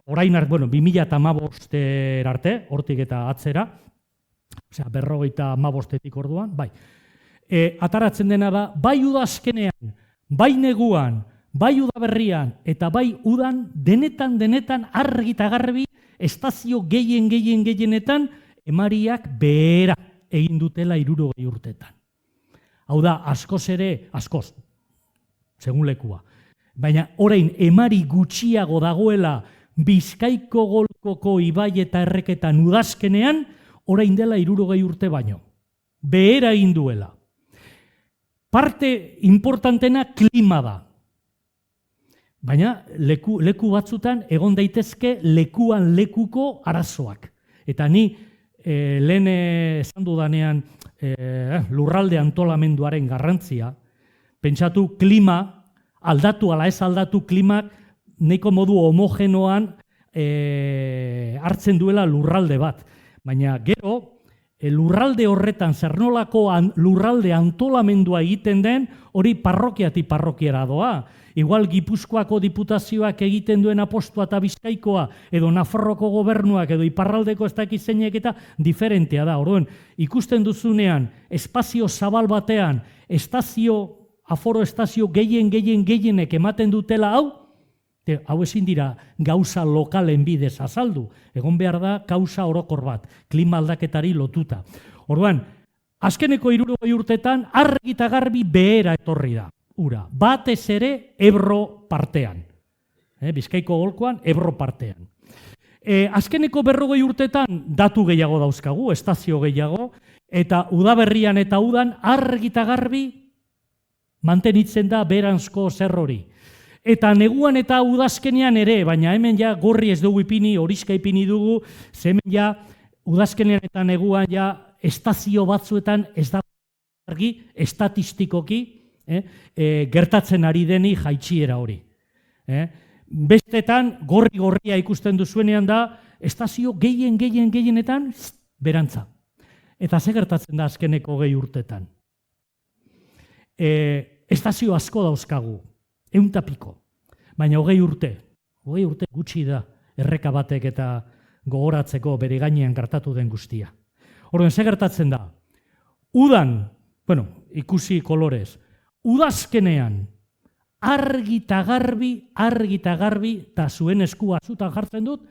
orain arte, 2015 arte, hortik eta atzera, osea, 55 orduan, bai. Ataratzen dena da, bai udazkenean, bai neguan, bai udaberrian, eta bai udan, denetan argi eta garbi, estazio gehienetan, emariak behera egin dutela 60 urtetan. Hau da, askoz, segun lekua. Baina orain emari gutxiago dagoela Bizkaiko golkoko ibai eta erreketan udazkenean, orain dela 60 urte baino. Behera egin duela. Parte importantena klima da. Baina leku batzutan egon daitezke lekuan lekuko arazoak. Eta ni lehen esan dudanean lurralde antolamenduaren garrantzia, pentsatu klima, aldatu ala ez aldatu klimak nahiko modu homogenoan hartzen duela lurralde bat. Baina gero, lurralde horretan zernolako lurralde antolamendua egiten den, hori parrokiatik parrokiara doa. Igual Gipuzkoako diputazioak egiten duen apostua eta Bizkaikoa, edo Nafarroko gobernuak, edo iparraldeko ez dakit zeinek eta diferentea da. Orduan, ikusten duzunean, espazio zabal batean, aforo estazio gehienek ematen dutela hau ezin dira gauza lokalen bidez azaldu. Egon behar da gauza orokor bat, klima aldaketari lotuta. Orduan, azkeneko 60 urtetan argi eta garbi behera etorri da. Ura, batez ere Ebro partean. Bizkaiko golkoan Ebro partean. Azkeneko 40 urtetan datu gehiago dauzkagu, estazio gehiago, eta udaberrian eta udan argi eta garbi mantenitzen da beranzko zer hori. Eta neguan eta udazkenean ere, baina hemen ja gorri ez dugu ipini, horizka ipini dugu, hemen ja udazkenean eta neguan ja estazio batzuetan ez da argi, estatistikoki, gertatzen ari deni jaitsiera hori. Bestetan, gorria ikusten duzuenean da, estazio gehienetan berantza. Eta ze gertatzen da azkeneko 20 urtetan. Estazio asko dauzkagu, 100 piko. Baina 20 urte gutxi da, erreka batek eta gogoratzeko bere gainean gertatu den guztia. Orduan, ze gertatzen da? Udan, ikusi kolorez, udazkenean, argi eta garbi, eta zuen eskua zutan jartzen dut,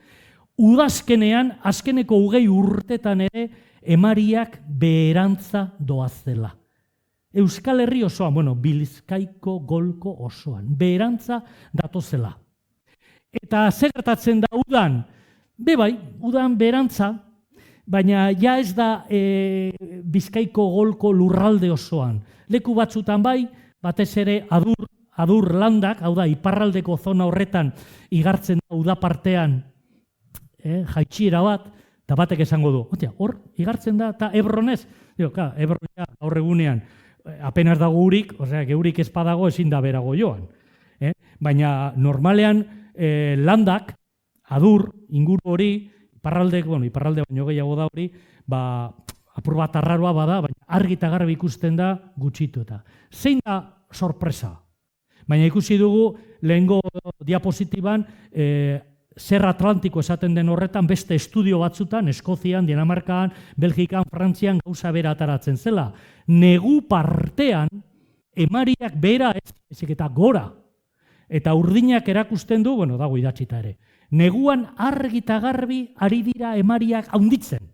udazkenean, azkeneko 20 urtetan ere, emariak beherantza doazela. Euskal Herri osoan, Bizkaiko golko osoan, beherantza datozela. Eta zer gertatzen da udan? Udan beherantza, baina ja ez da Bizkaiko golko lurralde osoan. Leku batzutan batez ere adur landak, hau da, iparraldeko zona horretan igartzen da udapartean jaitsiera bat, eta batek esango du, hor, igartzen da, eta Ebronez, Ebronia gaur egunean, apenas dago urik, geurik ez badago ezin da berago joan. Baina normalean landak, adur, inguru hori, iparralde baino gehiago da hori, apur bat arraroa bada, baina argi eta garbi ikusten da gutxituta. Zein da sorpresa? Baina ikusi dugu lehengo diapositiban zer Atlantiko esaten den horretan beste estudio batzutan, Eskozian, Dinamarkan, Belgikan, Frantzian gauza bera ataratzen zela. Negu partean emariak bera ezik eta gora. Eta urdinak erakusten du, dago idatzita ere. Neguan argi eta garbi ari dira emariak haunditzen.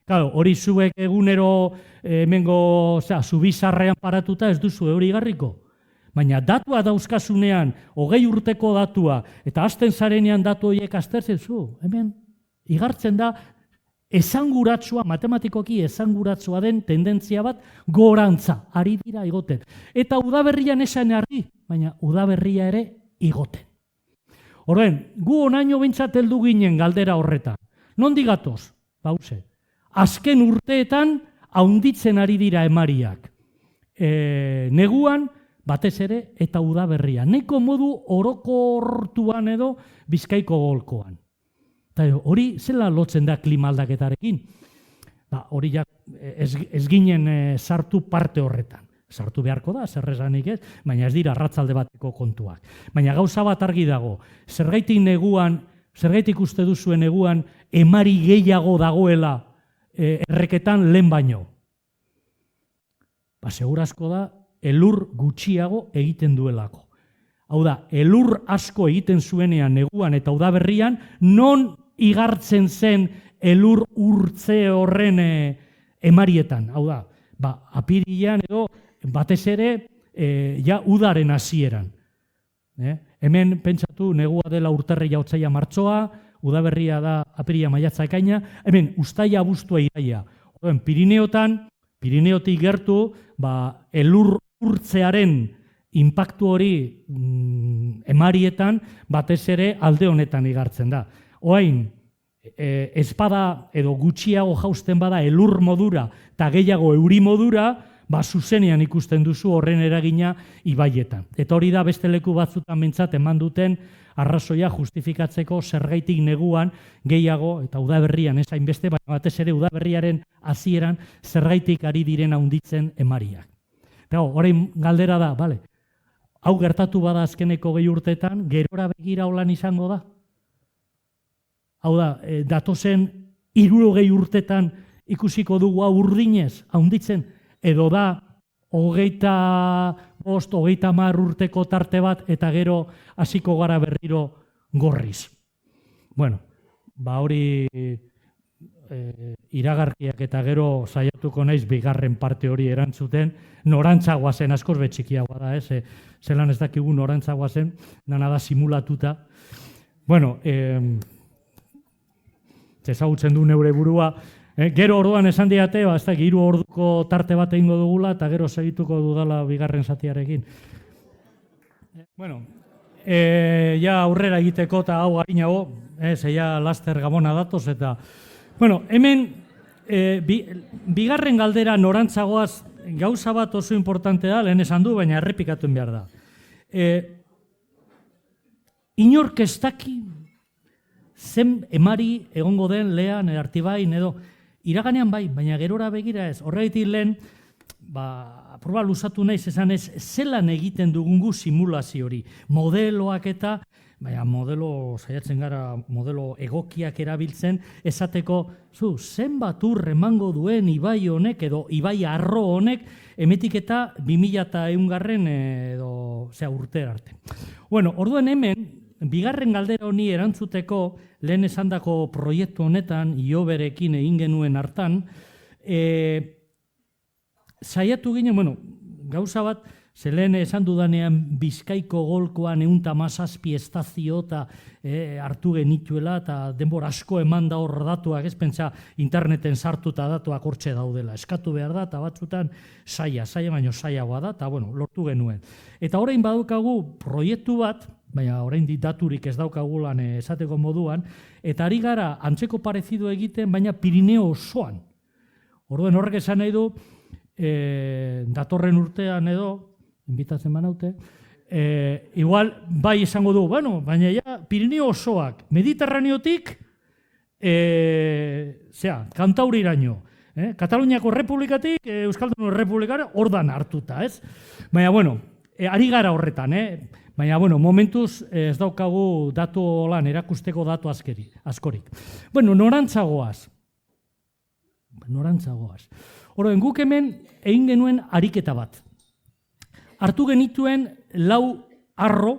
Hori zuek egunero hemengo zubizarrean paratuta ez duzu hori garriko. Baina datua dauzkasunean, 20 urteko datua, eta hasten zarenean datu horiek aztertzen zu, hemen igartzen da esanguratsua, matematikoki esanguratsua den tendentzia bat gorantza, ari dira igoten. Eta udaberrian esan argi, baina udaberria ere igoten. Horren, gu onaino behintzat heldu ginen galdera horretan. Nondik gatoz? Azken urteetan haunditzen ari dira emariak. Neguan, batez ere, eta udaberria. Neko modu orokortuan edo Bizkaiko golkoan. Eta hori zela lotzen da klima aldaketarekin. Hori ja ez ginen sartu parte horretan. Sartu beharko da, zer esanik ez, baina ez dira arratzalde bateko kontuak. Baina gauza bat argi dago, zergaitik uste duzuen neguan, emari gehiago dagoela erreketan lehen baino. Segurazko da, elur gutxiago egiten duelako. Hau da, elur asko egiten zuenean neguan eta udaberrian, non igartzen zen elur urtze horren emarietan. Hau da, apirilean edo batez ere ja udaren hasieran. Hemen pentsatu negua dela urtarrila otsaila martxoa, udaberria da apirila maiatza ekaina, hemen uztaila abuztua iraila. Pirineotik gertu, elur urtzearen inpaktu hori emarietan batez ere alde honetan igartzen da. Oain, ezpada edo gutxiago jausten bada elur modura eta gehiago euri modura, zuzenean ikusten duzu horren eragina ibaietan. Eta hori da beste leku batzutan mintzat eman duten arrazoia justifikatzeko zergaitik neguan gehiago eta udaberrian ez hainbeste, baina batez ere udaberriaren hasieran zergaitik ari diren handitzen emariak. Eta orain galdera da, hau gertatu bada azkeneko 2 urteetan, gerora begira holan izango da? Hau da, datozen 60 urtetan ikusiko dugu hau urdinez, handitzen, edo da, 25, 30 urteko tarte bat, eta gero hasiko gara berriro gorriz. Bueno, hori iragarkiak eta gero saiatuko naiz bigarren parte hori erantzuten, norantzagoa zen, askoz betxikiagoa da, zelan ez dakigu norantzagoa zen, dana da simulatuta. Bueno, ezagutzen du neure burua, gero orduan esan diate, ez da, 3 orduko tarte bat egingo dugula, eta gero segituko dudala bigarren zatiarekin. Bueno, ja aurrera egiteko eta hau harinago, ja laster gabona datoz, eta, bueno, hemen, bigarren galdera norantzagoaz, gauza bat oso importante da, lehen esan du, baina errepikatu behar da. Inork ez daki, zen emari egongo den lehan, artibain edo, iraganean bai, baina gerora begira ez. Horregatik lehen, proba luzatu naiz esan ez, zelan egiten dugungu simulazio hori. Modeloak eta, modelo, saiatzen gara, modelo egokiak erabiltzen, esateko, zenbat emango duen ibai honek edo ibai arro honek, emetik eta 2100 edo urte arte. Bueno, orduan hemen, bigarren galdera honi erantzuteko, lehen esandako proiektu honetan, Ioberekin egin genuen hartan, saiatu ginen, gauza bat, lehen esan dudanean Bizkaiko golkoan 117 estazio eta hartu genituela, eta denbora asko eman da hor datuak, ez pentsa interneten sartuta datuak hortxe daudela. Eskatu behar da, eta batzutan saia baino saiagoa da, eta lortu genuen. Eta orain badukagu proiektu bat, baina orain daturik ez daukagulan esateko moduan, eta ari gara antzeko parezido egiten, baina Pirineo osoan. Orduan horrek esan nahi du, datorren urtean edo, inbitatzen banaute, igual bai esango du, baina ja Pirineo osoak, Mediterraneotik, Kantauriraino, Kataluniako Republikatik, Euskaldun Republikara, ordan hartuta, ez? Baina, ari gara horretan, baina, momentuz ez daukagu datu lan erakusteko datu askorik. Norantzagoaz. Horren, guk hemen egin genuen ariketa bat. Hartu genituen 4 arro,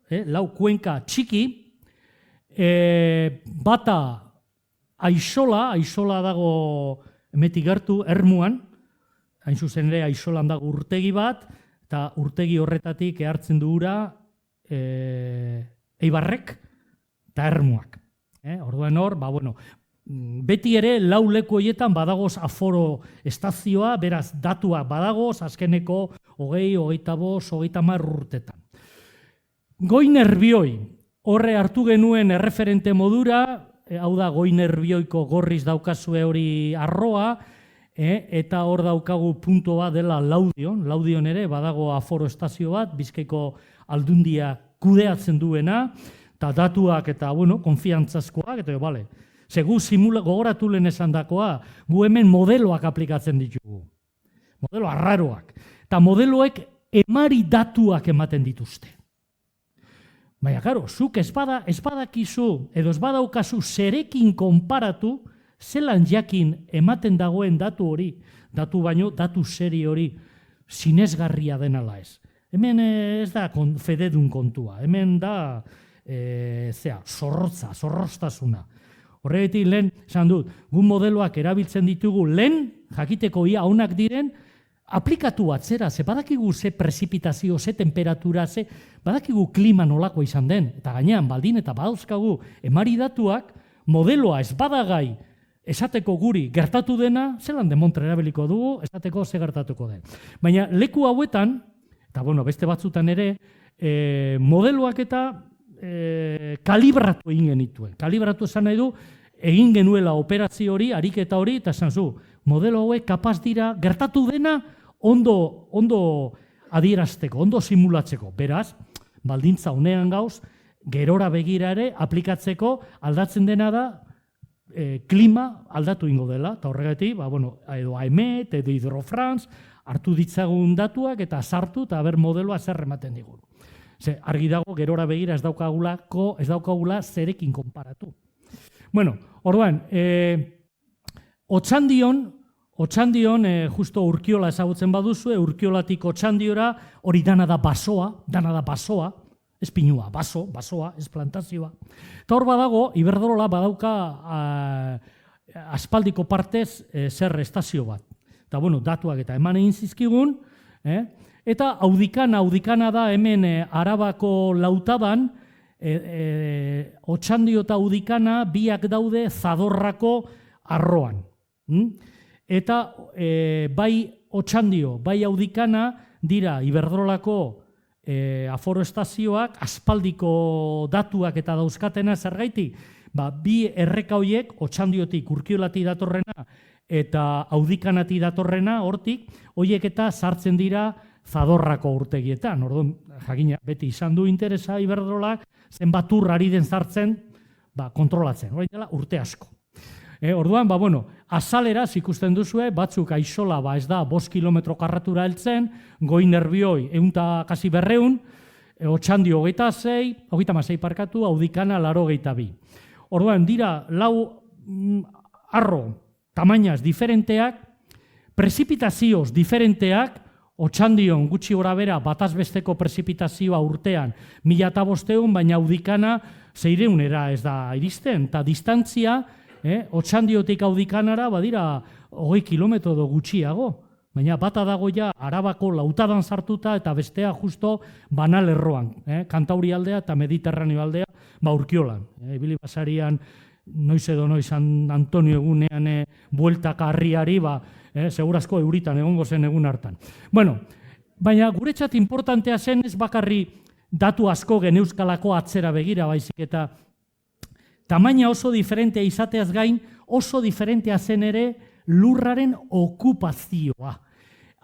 4 kuenka txiki, bata Aizola dago emetik gertu, Ermuan, hain zuzen ere Aizolan dago urtegi bat, eta urtegi horretatik hartzen du ura Eibarrek eta Ermuak. Orduan hor, beti ere 4 leku horietan badagoz aforo estazioa, beraz datuak badagoz, azkeneko 20, 25, 30 urtetan. Goi Nerbioi, horre hartu genuen erreferente modura, hau da Goi Nerbioiko gorriz daukazue hori arroa, eta hor daukagu punto bat dela Laudion ere, badago aforo estazio bat, Bizkaiko Aldundia kudeatzen duena, eta datuak eta, konfiantzazkoak, eta bale. Segu gogoratu lehen esan dakoa, gu hemen modeloak aplikatzen ditugu. Modelo arraroak. Eta modeloek emari datuak ematen dituzte. Baina, karo, zuk ez badakizu, edo ez badaukazu zerekin konparatu, zelan jakin ematen dagoen datu hori, datu seri hori, sinesgarria denala ez. Hemen ez da fededun kontua, hemen da zorroztasuna. Horregatik lehen, esan dut, gu modeloak erabiltzen ditugu lehen, jakiteko ia onak diren, aplikatu atzera, ze badakigu ze prezipitazio, ze temperatura, badakigu klima nolako izan den, eta gainean baldin eta badauzkagu emari datuak, modeloa ez badagai esateko guri gertatu dena, zelan demontre erabiliko dugu, esateko ze gertatuko den. Baina leku hauetan, eta beste batzutan ere, modeloak eta kalibratu egin genituen. Kalibratu esan nahi du, egin genuela operazio hori, ariketa hori, eta esan zu, modelo hauek kapaz dira gertatu dena ondo adierazteko, ondo simulatzeko. Beraz, baldintza honean gauz, gerora begira ere aplikatzeko aldatzen dena da klima aldatu ingo dela, eta horregatik, edo AEMET, edo Hidrofrance, hartu ditzagun datuak eta sartu eta ber modeloa zer ematen digun. Ze, argi dago, gerora begira ez daukagula zerekin konparatu. Orduan, Otxandion, justo Urkiola ezagutzen baduzu, Urkiolatik Otxandiora, hori dana da basoa, ez pinua, basoa, ez plantazioa. Eta hor badago, Iberdrola badauka aspaldiko partez zer estazio bat. Eta, datuak eta eman egin zizkigun, eta Audikana da hemen Arabako Lautadan, Otxandio eta Audikana biak daude Zadorrako arroan. Eta bai Otxandio, bai Audikana dira Iberdrolako aforo estazioak, aspaldiko datuak eta dauzkatena zergaitik, bi erreka horiek, Otxandiotik Urkiolati datorrena eta Audikanati datorrena, hortik, horiek eta sartzen dira Zadorrako urtegietan. Orduan, jakina, beti izan du interesa Iberdrolak, zenbat ari den sartzen, kontrolatzen. Hori dela, urte asko. Orduan, azaleraz ikusten duzue, batzuk Aizola, ez da, 5 kilometro karratura heltzen, Goi Nerbioi, 100 Otxandio 26 parkatu, Audikana 82. Orduan, dira, lau arro, tamainaz diferenteak, prezipitazioz diferenteak, Otxandion gutxi gorabera batazbesteko prezipitazioa urtean 1500, baina Audikana 600 ez da iristen, eta distantzia, Otxandiotik Audikanara badira 20 kilometro gutxiago, baina bata dago ja Arabako Lautadan sartuta eta bestea justo Banalerroan, Kantauri aldea eta Mediterraneo aldea, Urkiolan. Ibili basarian noiz edo noiz Antonio egunean bueltaka harriari, segurazko euritan egongo zen egun hartan. Baina guretzat importantea zen ez bakarri datu asko geneuzkalako atzera begira baizik eta tamaina oso diferentea izateaz gain, oso diferentea zen ere lurraren okupazioa.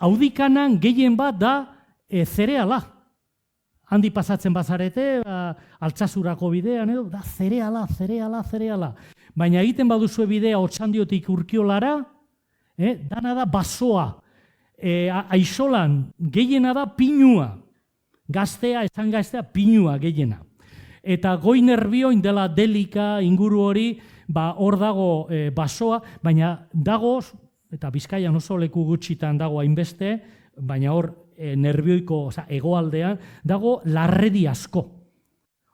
Audikanan gehien bat da zereala. Handi pasatzen bazarete, Altsazurako bidean, da zereala. Baina egiten baduzue bidea Otxandiotik Urkiolara, dana da basoa. Aizolan gehiena da pinua. Gaztea, pinua gehiena. Eta Goi Nerbioi dela Delika inguru hori, hor dago basoa, baina dago, eta Bizkaian oso leku gutxitan dago hainbeste, baina hor Nerbioiko hegoaldean, dago larredi asko.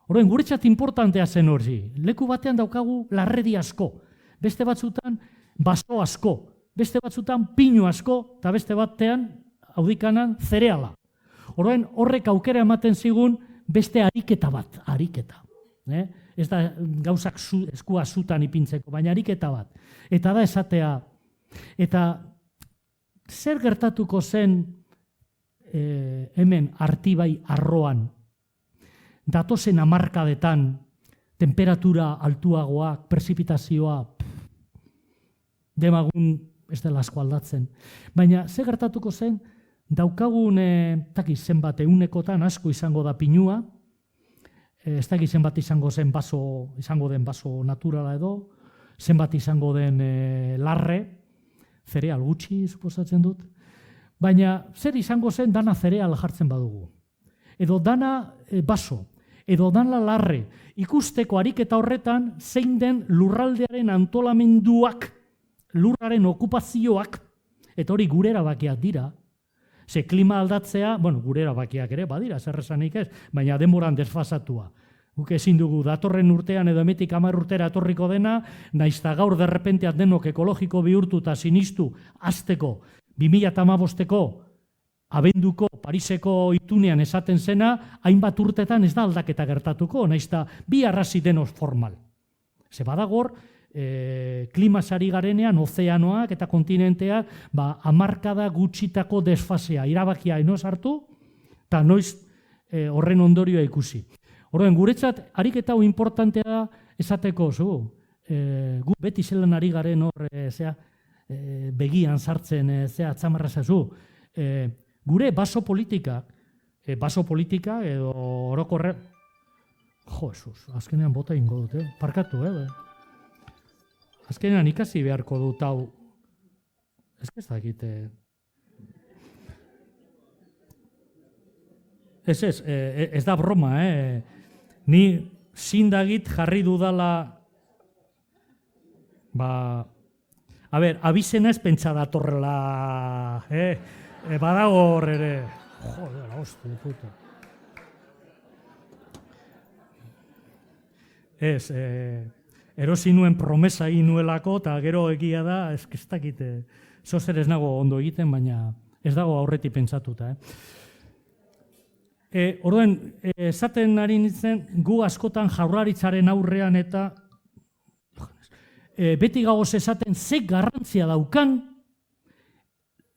Horren, guretzat importantea zen hori. Leku batean daukagu larredi asko. Beste batzutan baso asko. Beste batzutan pinu asko, eta beste batean Audikanan zereala. Horren, horrek aukera ematen zigun, beste ariketa bat, Ez da gauzak eskua zutan ipintzeko, baina ariketa bat. Eta da esatea, eta zer gertatuko zen hemen Artibai arroan, datozen hamarkadetan, temperatura altuagoak, prezipitazioa, demagun ez dela asko aldatzen. Baina, ze gertatuko zen, daukagun, takiz zenbat eunekotan asko izango da pinua, ez dakit zenbat izango den baso naturala edo, zenbat izango den larre, zereal gutxi, suposatzen dut, baina zer izango zen dana zereal jartzen badugu. Edo dana baso, edo dana larre, ikusteko ariketa horretan zein den lurraldearen antolamenduak, lurraren okupazioak, eta hori gure erabakiak dira. Ze klima aldatzea, gure erabakiak ere badira, zer esanik ez, baina denboran desfasatua. Guk ezin dugu datorren urtean edo hemetik 10 urtera etorriko dena, naizta gaur derrepenteat denok ekologiko bihurtu eta sinistu hasteko 2015ko abenduko Pariseko itunean esaten zena, hainbat urtetan ez da aldaketa gertatuko, naizta bi arrasi denos formal. Ze badagor, klimasari garenean, ozeanoak eta kontinenteak, hamarkada gutxitako desfasea, irabakia enoz hartu, eta noiz horren ondorioa ikusi. Horren, guretzat, ariketa hau importantea da esateko, gu beti zelan ari garen hor, begian sartzen, atzamarra zazu, gure baso politika edo orokorre, azkenean bota ingo dut, parkatu, azkenean ikasi beharko dut hau, ez dakite. Ez da broma, ni zindagit jarri dudala, abizena ez pentsa datorrela, badago hor ere. Joder, hosti, puta. Ez, erosi nuen promesa egin nuelako, eta gero egia da, ez dakite, zozer ez nago ondo egiten, baina ez dago aurretik pentsatuta. Orduan, esaten ari nintzen, gu askotan Jaurlaritzaren aurrean eta beti gagoz esaten ze garrantzia daukan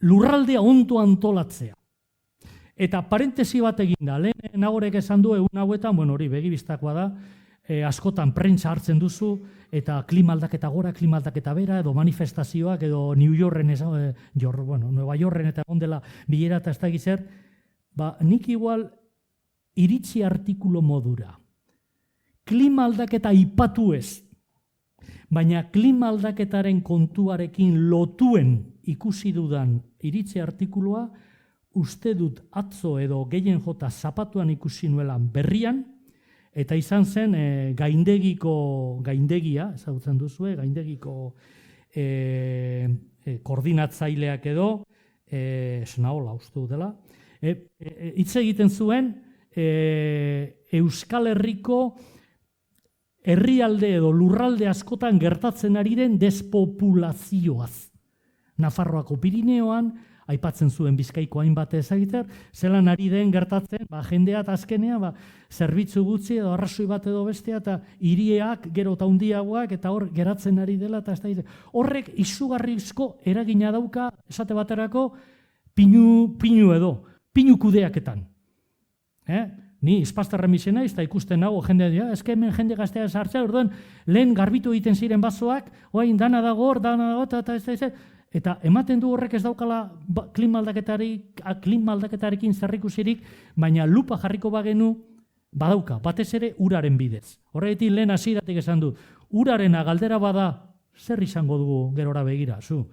lurraldea ondo antolatzea. Eta parentesi bat egin da, lehen nagorek esan du egun hauetan, hori begibistakoa da, askotan prentsa hartzen duzu, eta klima aldaketa gora, klima aldaketa bera, edo manifestazioak, edo New Yorken, Nueva Yorken eta ondela bilera eta ez da gizer, nik igual iritzi artikulo modura. Klima aldaketa ipatu ez, baina klima aldaketaren kontuarekin lotuen ikusi dudan iritzi artikuloa, uste dut atzo edo gehien jota zapatuan ikusi nuelan berrian, eta izan zen gaindegia, ezagutzen duzue, gaindegiko koordinatzaileak edo, esnaola uste dela, hitz egiten zuen, Euskal Herriko herrialde edo lurralde askotan gertatzen ari den despopulazioaz. Nafarroako Pirineoan, aipatzen zuen Bizkaiko hainbat ezagiter, zelan ari den gertatzen, jendea eta azkenean, zerbitzu gutxi edo arrazoi bat edo bestea, eta hirieak gero eta handiagoak, eta hor geratzen ari dela, eta ez da. Horrek izugarrizko eragina dauka, esate baterako, pinu kudeaketan. Ni izpastarren bizena, eta ikusten nago jendea, hemen jende gaztea sartzea, orduan lehen garbitu egiten ziren basoak, oain dana dago, eta ez da, eta ematen du horrek ez daukala klima aldaketarekin zerrikusirik, baina lupa jarriko bagenu, badauka, batez ere uraren bidez. Horregatik lehen hasieratik esan du, urarena galdera bada, zer izango dugu gerora begira, zu.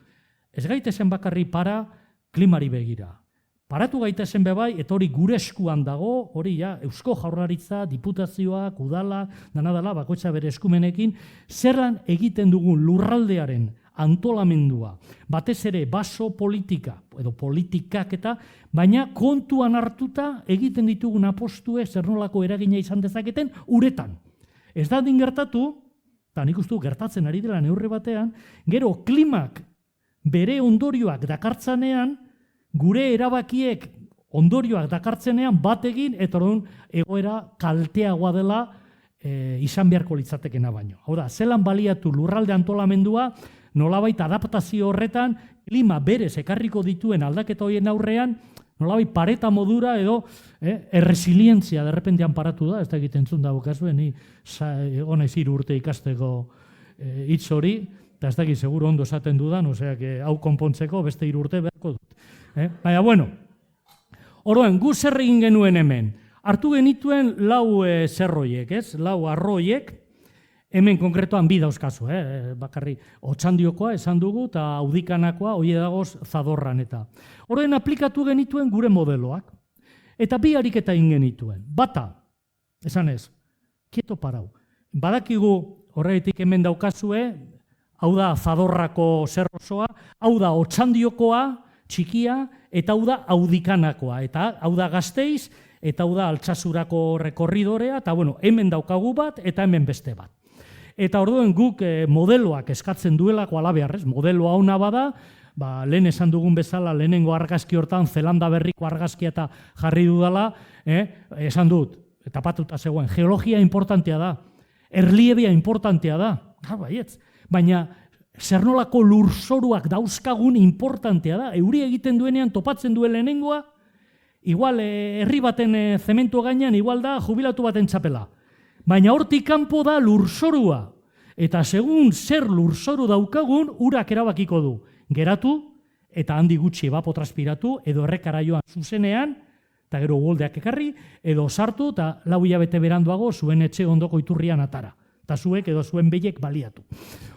Ez gaitezen bakarri para klimari begira. Paratu gaitezen bebai, eta hori gure eskuan dago, hori Eusko Jaurlaritza, Diputazioak, Udala, dana dela, bakoitza bere eskumenekin, zerlan egiten dugun lurraldearen antolamendua, batez ere baso politika, edo politikak eta, baina kontuan hartuta egiten ditugun apostue zer nolako eragina izan dezaketen uretan. Ez da din gertatu, eta nik uste gertatzen ari dela neurri batean, gero klimak bere ondorioak dakartzanean, gure erabakiek ondorioak dakartzenean bat egin, eta egoera kalteagoa dela izan beharko litzatekena baino. Hau da, zelan baliatu lurralde antolamendua, nolabait adaptazio horretan, klima berez ekarriko dituen aldaketa horien aurrean, nolabait pareta modura edo erresilientzia derrepentean paratu da, ez da egiten zuen dago kasuen, ni egonez 3 urte ikasteko hitz hori, eta ez dakit seguro ondo esaten dudan, oseak hau konpontzeko beste 3 urte beharko dut. Baina, bueno, orduan, gu zer egin genuen hemen? Hartu genituen 4 zerroiek, ez? 4 arroiek, hemen konkretoan 2 dauzkazu, bakarri Otxandiokoa esan dugu, eta Audikanakoa, hori dagoz Zadorran eta. Orduan, aplikatu genituen gure modeloak, eta 2 ariketa egin genituen. Bata, esan ez, kieto parau. Badakigu horretik hemen daukazue, hau da Zadorrako zerrosoa, hau da Otxandiokoa, txikia, eta hau da Audikanakoa, eta hau da Gasteiz, eta hau da Altsasurako rekorridorea, eta bueno, hemen daukagu bat, eta hemen beste bat. Eta orduen guk modeloak eskatzen duelako alabearrez, modeloa ona bada, lehen esan dugun bezala, lehenengo argazki hortan, Zelanda berriko argazkia eta jarri dudala, esan dut, eta patuta zegoen, geologia importantea da, erliebea importantea da, baietz, baina zer nolako lurzoruak dauzkagun importantea da, euri egiten duenean topatzen duen lehenengoa, igual herri baten zementu gainean, igual da jubilatu baten txapela. Baina hortik kanpo da lurzorua, eta segun zer lurzoru daukagun, urak erabakiko du. Geratu, eta handi gutxi evapotranspiratu, edo errekara joan zuzenean, eta gero uholdeak ekarri, edo sartu, eta 4 hilabete beranduago zuen etxe ondoko iturrian atara. Eta zuek edo zuen behiek baliatu.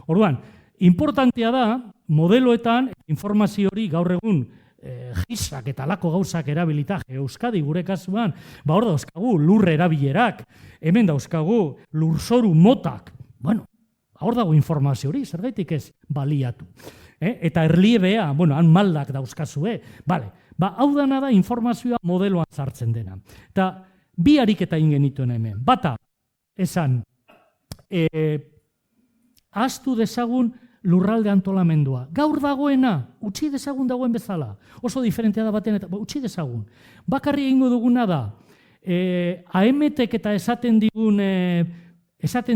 Orduan, importantea da, modeloetan, informazio hori gaur egun, gisak eta lako gauzak erabilita, Euskadi gure kasuan, hor dauzkagu lurre erabilerak, hemen dauzkagu lurzoru motak, bueno, hor dago informazio hori, zergaitik ez baliatu. Eta erliebea, bueno, han maldak dauzkazue, bale, hau dana da informazioa modeloan sartzen dena. Eta 2 ariketa egin genituen hemen, bata, esan, ahaztu dezagun lurralde antolamendua. Gaur dagoena, utzi dezagun dagoen bezala. Oso diferentea da baten, eta utzi dezagun. Bakarri egingo duguna da, AMT-ek eta esaten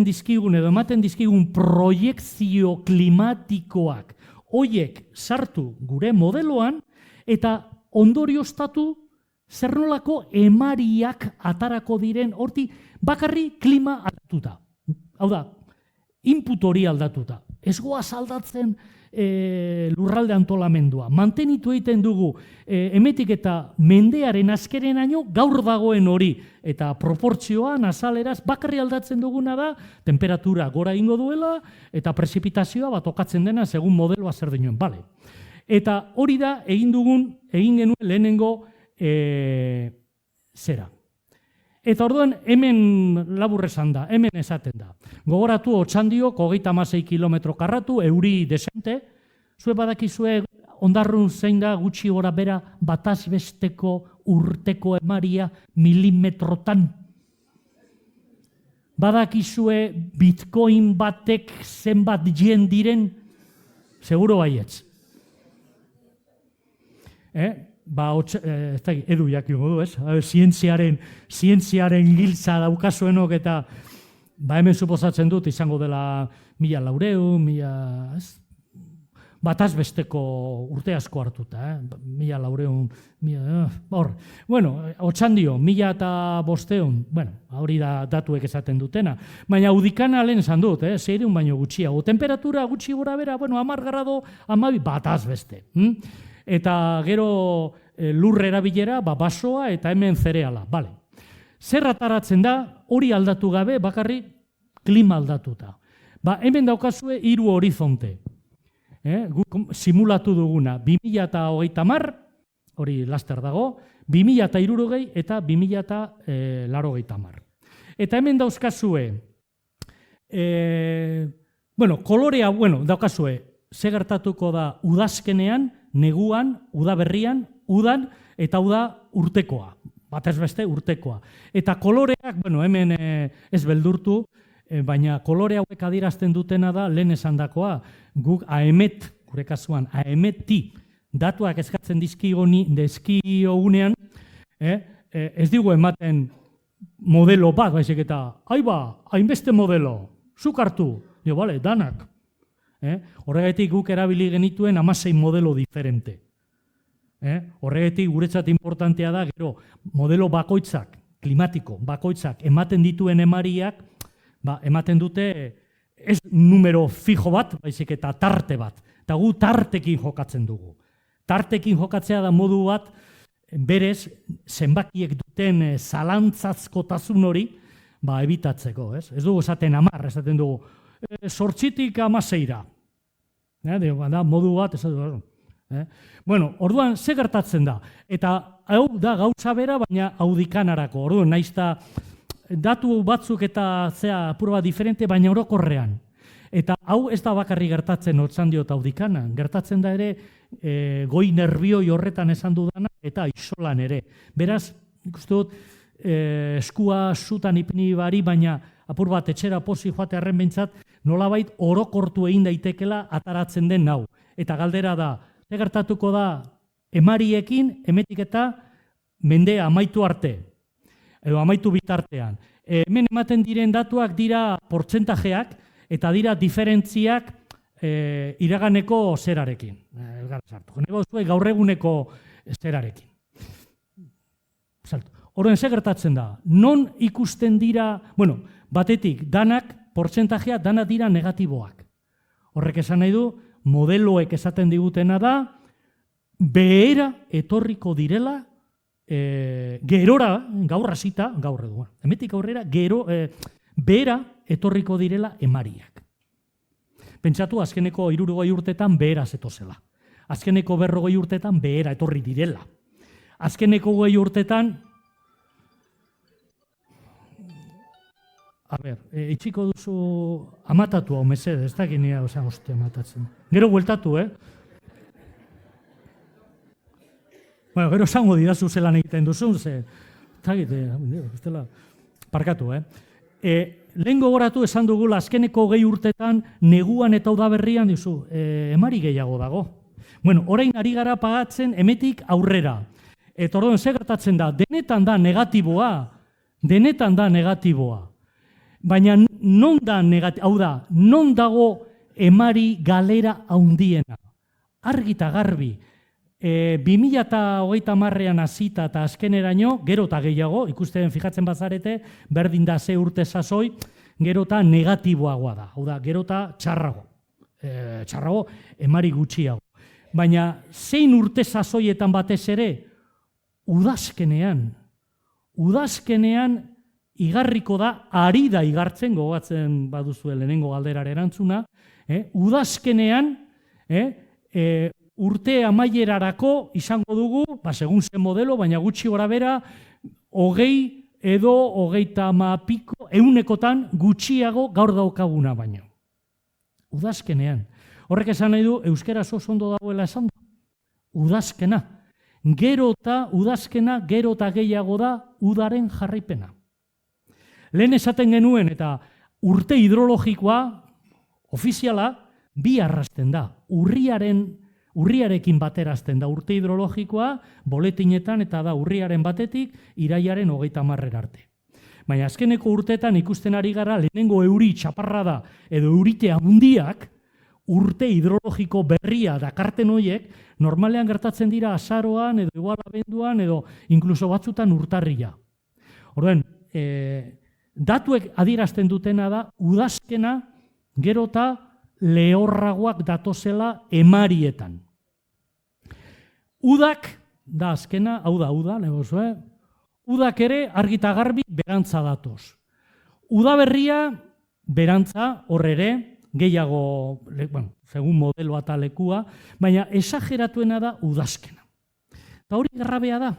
dizkigun edo ematen dizkigun proiektzio klimatikoak hoiek sartu gure modeloan eta ondorioztatu zer nolako emariak atarako diren horti bakarri klima aldatuta. Hau da, input hori aldatuta. Ez goaz aldatzen lurralde antolamendua. Mantenitu egiten dugu emetik eta mendearen azkerenaino gaur dagoen hori. Eta proportzioan, azaleraz, bakarri aldatzen duguna da, temperatura gora ingo duela, eta prezipitazioa tokatzen dena segun modeloa zer dinuen. Bale. Eta hori da egin genuen lehenengo zera. Eta orduan hemen labur esan da, hemen esaten da. Gogoratu Otxandiok 36 kilometro karratu, euri desente, zue badakizue ondarrun zein da gutxi gora bera bataz besteko urteko emaria milimetrotan. Badakizue bitcoin batek zenbat yen diren, seguro baietz. Edu jakingo du, ez? Zientziaren giltza daukazuenok eta hemen suposatzen dut izango dela 1400, bataz besteko urte asko hartuta, 1400, hor. Bueno, Otxandio, 1500, bueno, hori da datuek esaten dutena. Baina Audikana lehen esan dut, 600 baino gutxiago. Temperatura gutxi gora bera, bueno, 10 grado, 12 bataz beste. Eta gero lurre erabilera, basoa eta hemen zereala. Bale. Zer ataratzen da, hori aldatu gabe, bakarri klima aldatuta. Hemen daukazue 3 horizonte. Simulatu duguna, 2030, hori laster dago, 2060 eta 2080. Eta hemen dauzkazue, kolorea, daukazue, ze gertatuko da udazkenean, neguan, udaberrian, udan, eta uda urtekoa, batez beste urtekoa. Eta koloreak, hemen ez beldurtu, baina kolore hauek adierazten dutena da lehen esandakoa, guk AEMET, gure kasuan, AEMET-ti, datuak eskatzen dizkiogunean, ez digu ematen modelo bat, baizik eta, hainbeste modelo, zuk hartu, bale, danak. Horregatik guk erabili genituen 16 modelo diferente. Horregatik guretzat importantea da, gero, modelo bakoitzak, klimatiko, bakoitzak, ematen dituen emariak, ematen dute ez numero fijo bat, baizik eta tarte bat. Eta gu tartekin jokatzen dugu. Tartekin jokatzea da modu bat, berez, zenbakiek duten zalantzazkotasun hori, ebitatzeko, ez? Ez dugu esaten 10, esaten dugu, 8tik 16ra. Da, modu bat, ez dugu. Bueno, orduan, ze gertatzen da? Eta hau da gauza bera, baina audikanarako. Orduan, naizta datu batzuk eta zea apur bat diferente, baina orokorrean. Eta hau ez da bakarri gertatzen hotzan diot audikanan. Gertatzen da ere, goi nerbioi horretan esan dudana, eta isolan ere. Beraz, ikuste dut, eskua zutan ipini bari, baina apur bat etxera pozi joate arren behintzat, nolabait orokortu egin daitekela ataratzen den nau. Eta galdera da, ze gertatuko da emariekin, emetik eta mendea amaitu arte, edo amaitu bitartean. Hemen ematen diren datuak dira portzentajeak, eta dira diferentziak iraganeko zerarekin. Gaur eguneko zerarekin. Horren ze gertatzen da, non ikusten dira, bueno, batetik, danak, portzentajea, danak dira negatiboak. Horrek esan nahi du, modeloek esaten digutena da, behera etorriko direla, gerora, gaur hasita, gaur edo, hemetik aurrera, behera etorriko direla emariak. Pentsatu, azkeneko 60 urtetan behera zetozela. Azkeneko 40 urtetan behera etorri direla. Azkeneko 20 urtetan, itxiko duzu amatatu hau mesede, ez da ginia, amatatzen. Gero bueltatu, Bueno, gero esango didazu zelan egiten duzun, ze, parkatu, lehen gogoratu esan dugula azkeneko 20 urtetan neguan eta udaberrian dizu, emari gehiago dago. Bueno, orain ari gara pagatzen emetik aurrera. Eta orduan ze gertatzen da, denetan da negatiboa. Baina non da negatiboa, hau da, non dago emari galera haundiena. Argita garbi. 2030an hasita eta azkeneraino, gero eta gehiago, ikusten fijatzen bazarete, berdin da ze urte sasoi, gero eta negatiboagoa da. Hau da, gero eta txarrago. Txarrago, emari gutxiago. Baina zein urte sasoietan batez ere, udazkenean igarriko da, ari da igartzen, gogatzen baduzue lehenengo galderaren erantzuna, udazkenean, urte amaierarako izango dugu, segun zen modelo, baina gutxi gora bera, 20 edo 30 piko, 100etan gutxiago gaur daukaguna baino. Udazkenean. Horrek esan nahi du, euskaraz oso ondo dagoela esan da. Udazkena. Gero eta gehiago da udaren jarraipena. Lehen esaten genuen eta urte hidrologikoa, ofiziala, bi arrasten da. Urriarekin baterazten da urte hidrologikoa, boletinetan eta da urriaren batetik, iraiaren 30 arte. Baina azkeneko urteetan ikusten ari gara, lehenengo euri txaparra da, edo eurite handiak, urte hidrologiko berria dakarten horiek, normalean gertatzen dira azaroan, edo igual abenduan, edo inkluso batzutan urtarria. Orduan, datuek adierazten dutena da, udazkena gero eta lehorragoak datozela emarietan. Udak, da azkena, hau da, udak ere argita garbi berantza datoz. Udaberria berantza hor ere, gehiago, segun modelo eta lekua, baina esageratuena da udazkena. Eta hori grabea da,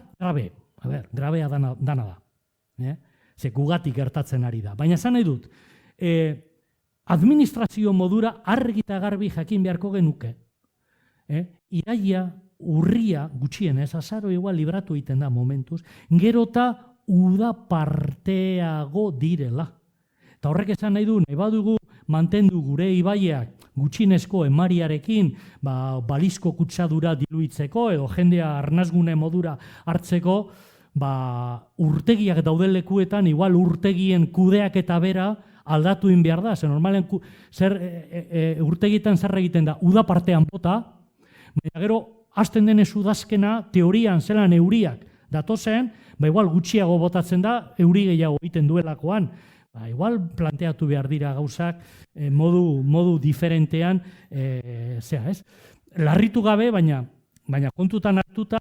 grabea dana da. Ze gugatik gertatzen ari da. Baina esan nahi dut, administrazio modura argita garbi jakin beharko genuke. Iraia, urria, gutxienez, azaro igual libratu egiten da momentuz, gero eta uda parteago direla. Eta horrek esan nahi du, nahi badugu mantendu gure ibaiak gutxienezko emariarekin balizko kutsadura diluitzeko edo jendea arnazgune modura hartzeko, urtegiak dauden lekuetan, igual urtegien kudeak eta bera aldatu in behar da. Zer normalen urtegietan zer egiten da, uda partean bota, baina gero hasten denez udazkena teorian zelan euriak datozen, igual gutxiago botatzen da, euri gehiago egiten duelakoan. Igual planteatu behar dira gauzak modu diferentean, ez? Larritu gabe, baina kontutan hartuta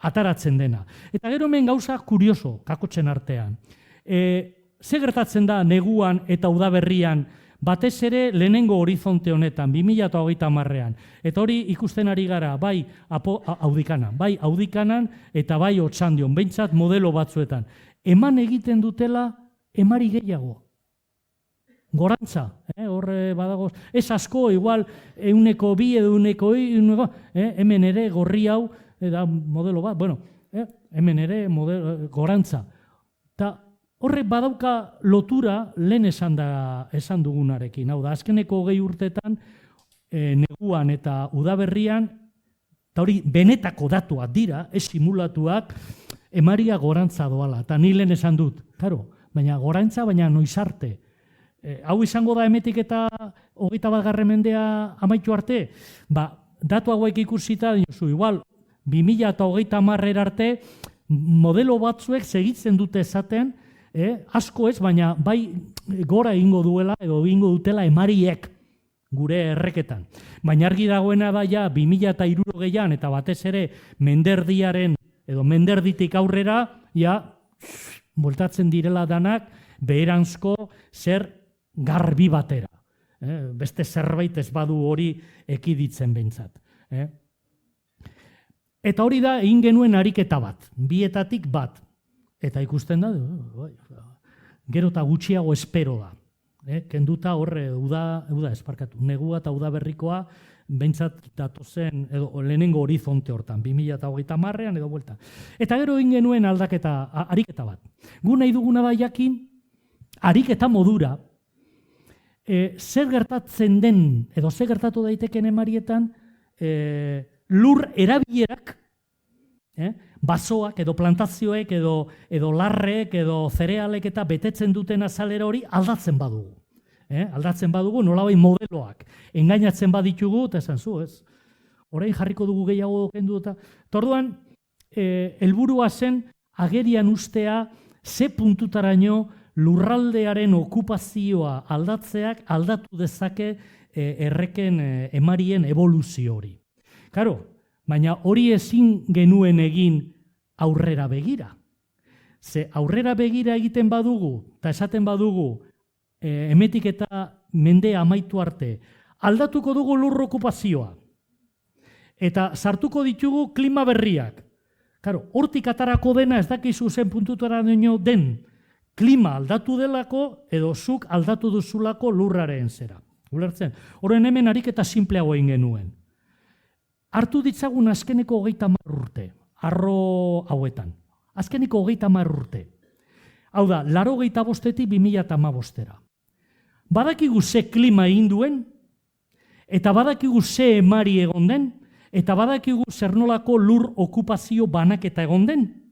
ataratzen dena. Eta gero hemen gauza kurioso, kakotzen artean. Ze gertatzen da neguan eta udaberrian, batez ere lehenengo horizonte honetan, 2030ean. Eta hori ikusten ari gara, bai Audikanan eta bai Otxandion, behintzat modelo batzuetan. Eman egiten dutela emari gehiago. Gorantza, horre badago, ez asko, igual, 102 edo 101, hemen ere gorri hau, da modelo bat, bueno, hemen ere gorantza. Eta horrek badauka lotura lehen esan dugunarekin. Hau da, azkeneko 20 urtetan, neguan eta udaberrian, eta hori benetako datuak dira, ez simulatuak, emaria gorantza doala. Eta ni lehen esan dut, karo, baina gorantza, baina noiz arte. Hau izango da emetik eta 21. mendea amaitu arte, datu hauek ikusita, igual, 2030 arte, modelo batzuek segitzen dute esaten, asko ez, baina bai gora egingo duela edo egingo dutela emariek gure erreketan. Baina argi dagoena da ja 2060an eta batez ere menderdiaren edo menderditik aurrera ja bueltatzen direla danak beheranzko zer garbi batera. Beste zerbait ez badu hori ekiditzen behintzat. Eta hori da egin genuen ariketa bat, bietatik bat. Eta ikusten da, gero eta gutxiago espero da. Kenduta horre, negua eta udaberrikoa, behintzat datozen, edo lehenengo horizonte hortan, 2030ean edo buelta. Eta gero egin genuen ariketa bat. Gu nahi duguna da jakin, ariketa modura, zer gertatzen den, edo zer gertatu daiteken emarietan, lur erabilerak, basoak edo plantazioek edo larrek edo zerealek eta betetzen duten azalera hori aldatzen badugu. Aldatzen badugu nolabait modeloak. Engainatzen baditugu, eta esan zu, ez? Orain jarriko dugu gehiago kendu eta. Orduan, helburua zen agerian ustea ze puntutaraino lurraldearen okupazioa aldatzeak aldatu dezake erreken emarien evoluzio hori. Karo, baina hori ezin genuen egin aurrera begira. Ze aurrera begira egiten badugu, eta esaten badugu, emetik eta mendea amaitu arte, aldatuko dugu lur okupazioa. Eta sartuko ditugu klima berriak. Karo, hortik atarako dena ez dakizu zen puntutara den, klima aldatu delako edo zuk aldatu duzulako lurraren zera. Ulertzen? Horren hemen ariketa simpleago egin genuen. Hartu ditzagun azkeneko 30 urte, arro hauetan. Azkeneko 30 urte. Hau da, 85etik 2015era. Badakigu ze klima egin duen, eta badakigu ze emari egon den, eta badakigu zer nolako lur okupazio banaketa egon den.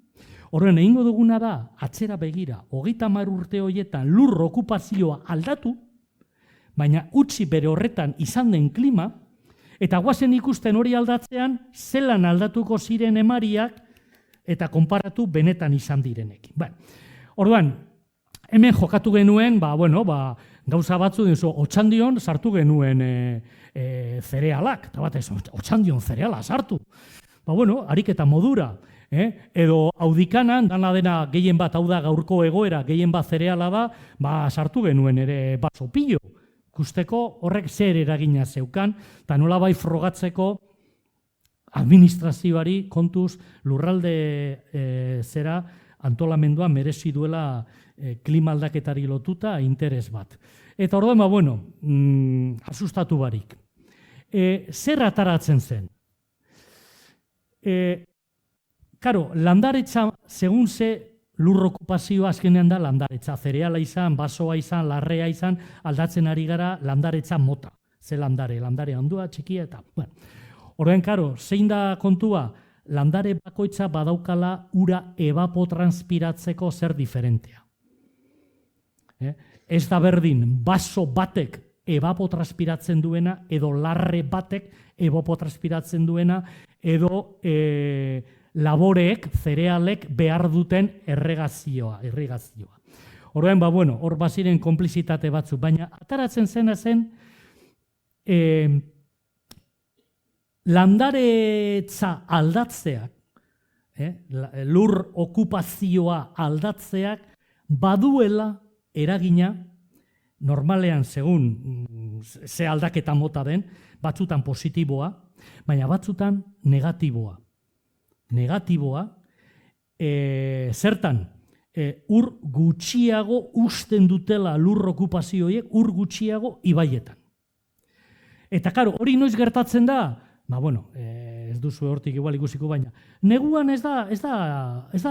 Horren egingo duguna da, atzera begira, 30 urte horietan lur okupazioa aldatu, baina utzi bere horretan izan den klima, eta guazen ikusten hori aldatzean, zelan aldatuko ziren emariak, eta konparatu benetan izan direnekin. Orduan, hemen jokatu genuen, gauza batzu, Otxandion sartu genuen zerealak, eta batez, Otxandion zereala sartu. Ariketa modura, edo Audikanan, dena gehien bat, hau da gaurko egoera, gehien bat zereala da, sartu genuen ere baso pillo. Ikusteko horrek zer eragina zeukan, eta nolabait frogatzeko administrazioari kontuz lurralde zera antolamendua merezi duela klima aldaketari lotuta interes bat. Eta orduan, asustatu barik. Zer ataratzen zen? Karo, landaretza, segun ze lur okupazioa azkenean da landaretza. Zereala izan, basoa izan, larrea izan, aldatzen ari gara landaretza mota. Ze landare handua, txikia eta... Horren, karo, zein da kontua, landare bakoitza badaukala ura evapotranspiratzeko zer diferentea. Ez da berdin, baso batek evapotranspiratzen duena, edo larre batek evapotranspiratzen duena, edo laboreek, zerealek behar duten irrigazioa. Orduan, hor baziren konplizitate batzu, baina ataratzen zena zen, landaretza aldatzeak, lur okupazioa aldatzeak, baduela eragina, normalean segun ze aldaketa mota den, batzutan positiboa, baina batzutan negatiboa. Negatiboa, zertan, ur gutxiago usten dutela lur okupazioiek, ur gutxiago ibaietan. Eta karo, hori noiz gertatzen da, ez duzu hortik igual ikusiko baina, neguan ez da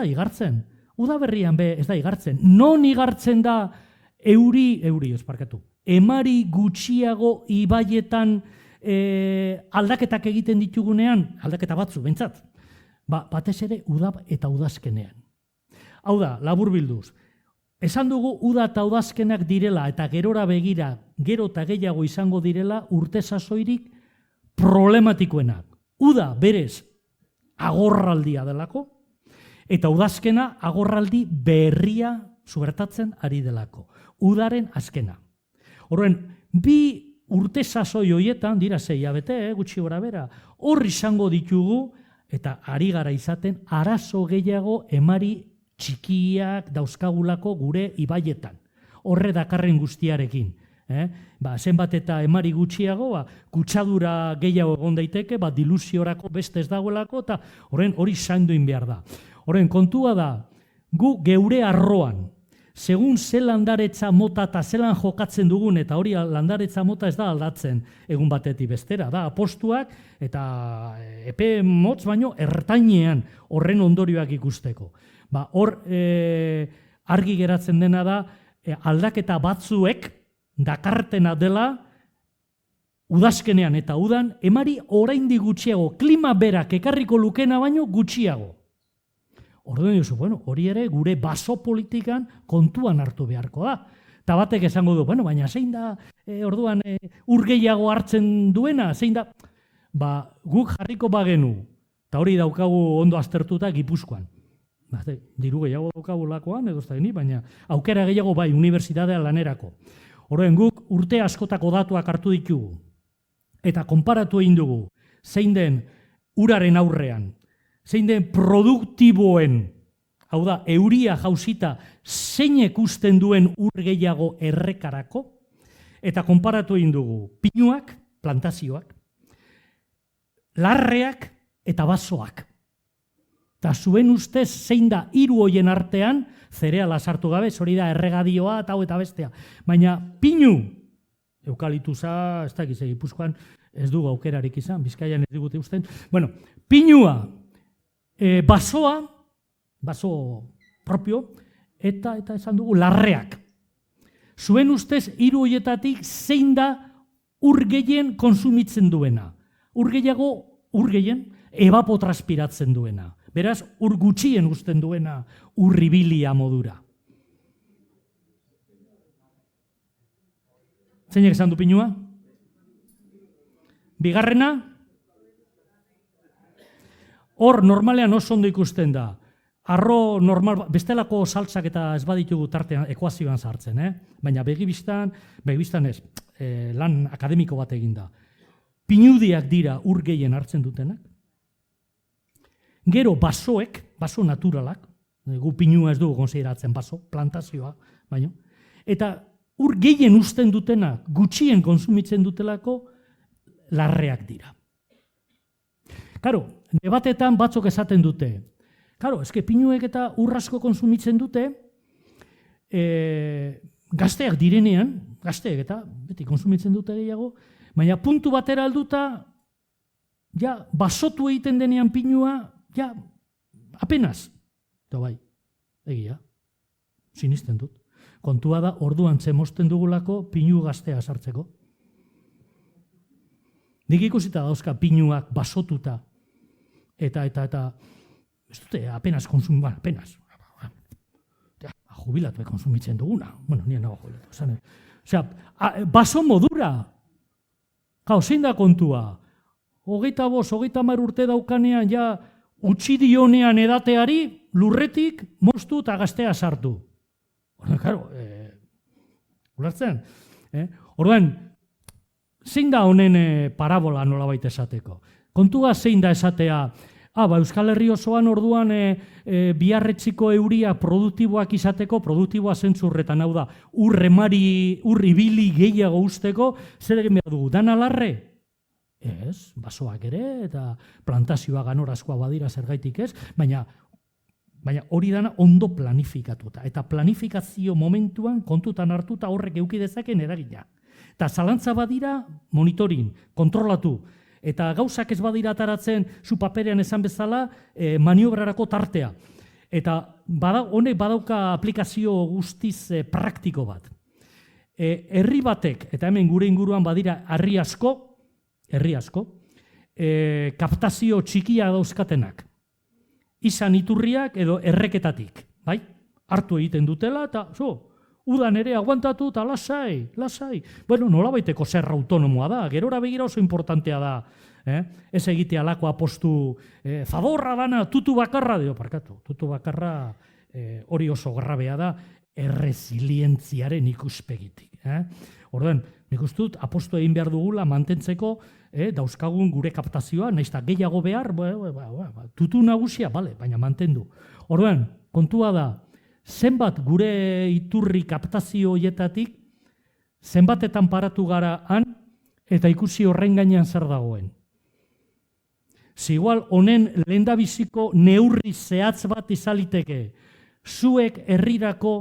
igartzen, udaberrian ez da igartzen, non igartzen da emari gutxiago ibaietan aldaketak egiten ditugunean, aldaketa batzu, bentsat, batez ere uda eta udazkenean. Hau da, laburbilduz, esan dugu uda eta udazkenak direla eta gerora begira, gero eta gehiago izango direla urte sasoirik problematikoenak. Uda berez agorraldia delako, eta udazkena agorraldi berria zubertatzen ari delako. Udaren azkena. Horren, bi urte sasoi horietan, dira 6 hilabete, gutxi gora bera, hor izango ditugu, eta ari gara izaten, arazo gehiago emari txikiak dauzkagulako gure ibaietan. Horre dakarren guztiarekin. Zenbat eta emari gutxiago, kutsadura gehiago egon daiteke, dilusiorako beste ez dagoelako, eta hori zainduin behar da. Horren, kontua da, gu geure arroan, segun ze landaretza mota eta zelan jokatzen dugun, eta hori landaretza mota ez da aldatzen egun batetik bestera, da apostuak eta epe motz baino ertainean horren ondorioak ikusteko. Hor argi geratzen dena da aldaketa batzuek dakartena dela udazkenean eta udan emari oraindik gutxiago, klima berak ekarriko lukena baino gutxiago. Orduan duzu, hori ere gure baso politikan kontuan hartu beharko da. Eta batek esango du, baina zein da orduan ur gehiago hartzen duena, zein da? Guk jarriko bagenu, eta hori daukagu ondo aztertuta Gipuzkoan. Diru gehiago daukagu lakoan, edo ez da geni, baina aukera gehiago bai, unibertsitatea lanerako. Orduan guk urte askotako datuak hartu ditugu, eta konparatu egin dugu, zein den uraren aurrean, zein den produktiboen, hau da, euria jauzita, zeinek usten duen ur gehiago errekarako, eta konparatu egin dugu pinuak, plantazioak, larreak eta basoak. Eta zuen ustez zein da 3 hoien artean, zereala sartu gabe, hori da erregadioa eta hau eta bestea. Baina pinu, eukaliptusa, ez dakiz Gipuzkoan, ez dugu aukerarik izan, Bizkaian ez digute usten, pinua, basoa, baso propio, eta esan dugu larreak. Zuen ustez 3 hoietatik zein da ur gehien konsumitzen duena. Ur gehien evapotranspiratzen duena. Beraz, ur gutxien uzten duena urribilia modura. Zeinek esan du pinua? Bigarrena? Hor normalean oso ondo ikusten da. Arro normal, bestelako saltzak eta ez baditugu tartean ekuazioan sartzen, baina begibistan ez, lan akademiko bat egin da. Pinudiak dira ur gehien hartzen dutenak. Gero basoek, baso naturalak, gu pinua ez dugu konsideratzen baso, plantazioa, baino, eta ur gehien uzten dutenak, gutxien konsumitzen dutelako, larreak dira. Karo, debatetan batzok esaten dute. Karo, eske pinuek eta urrasko konsumitzen dute, gazteak direnean, gazteek eta beti konsumitzen dute gehiago, baina puntu batera alduta, ja, basotu egiten denean pinua, ja, apenas. Eta bai, egia, sinisten dut. Kontua da, orduan zemosten dugulako pinu gaztea sartzeko. Nik ikusita dauzka pinuak basotuta, eta, ez dute, apenas konsumitzen, apenas. Jubilatu konsumitzen duguna. Bueno, nien nago jubilatu. Osea, baso modura. Gau, zein da kontua? 25, 30 urte daukanean, ja, utzi dionean edateari, lurretik, moztu eta gaztea sartu. Orduan, claro, ulertzen? Orduan, zein da honen parabola nolabait esateko? Kontua zein da esatea, Euskal Herri osoan orduan biharretziko euria produktiboak izateko, produktiboa zentzurretan, hau da, ur ibili gehiago usteko, zer egin behar dugu, dana larre? Ez, basoak ere, eta plantazioa ganorazkoa badira zergaitik ez, baina hori dana ondo planifikatuta. Eta planifikazio momentuan kontutan hartuta horrek eduki dezaken eragina. Eta zalantza badira monitorin, kontrolatu. Eta gauzak ez badira ataratzen zu paperean esan bezala maniobrarako tartea. Eta honek badauka aplikazio guztiz praktiko bat. Herri batek, eta hemen gure inguruan badira herri asko, kaptazio txikia dauzkatenak. Izan iturriak edo erreketatik, bai? Hartu egiten dutela eta udan ere aguantatu eta lasai. Bueno, nolabaiteko zerra autonomoa da, gerora begira oso importantea da. Ez egitea alako apostu, zaborra dana, tutu bakarra, tutu bakarra hori oso grabea da, erresilientziaren ikuspegitik. Orduan, nik uste dut apostu egin behar dugula mantentzeko dauzkagun gure kaptazioa, nahiz eta gehiago behar, tutu nagusia, baina mantendu. Orduan, kontua da, zenbat gure iturri kaptazio horietatik, zenbatetan paratu gara han, eta ikusi horren gainean zer dagoen. Igual honen lehendabiziko neurri zehatz bat izaliteke, zuek herrirako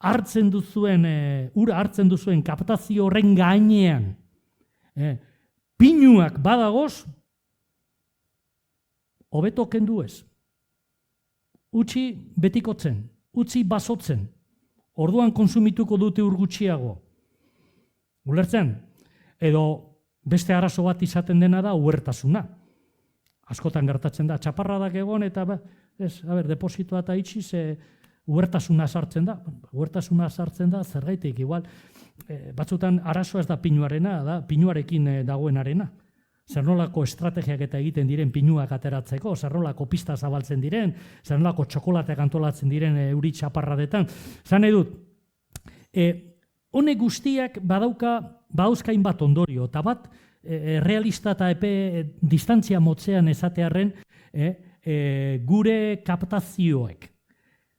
hartzen duzuen, ura hartzen duzuen kaptazio horren gainean, pinuak badagoz, hobeto kendu ez. Utzi betikotzen, utzi basotzen, orduan konsumituko dute ur gutxiago. Ulertzen? Edo beste arazo bat izaten dena da uhertasuna. Askotan gertatzen da, txaparradak egon eta depositoa eta itxiz uhertasuna sartzen da. Uhertasuna sartzen da zergaitik, igual, batzutan arazoa ez da pinuarena, da pinuarekin dagoenarena. Zer nolako estrategiak eta egiten diren pinuak ateratzeko, zer nolako pista zabaltzen diren, zer nolako txokolateak antolatzen diren euri txaparradetan. Zan nahi dut, honek guztiak badauzkain bat ondorio, eta bat realista eta epe distantzia motzean esatearren gure kaptazioak,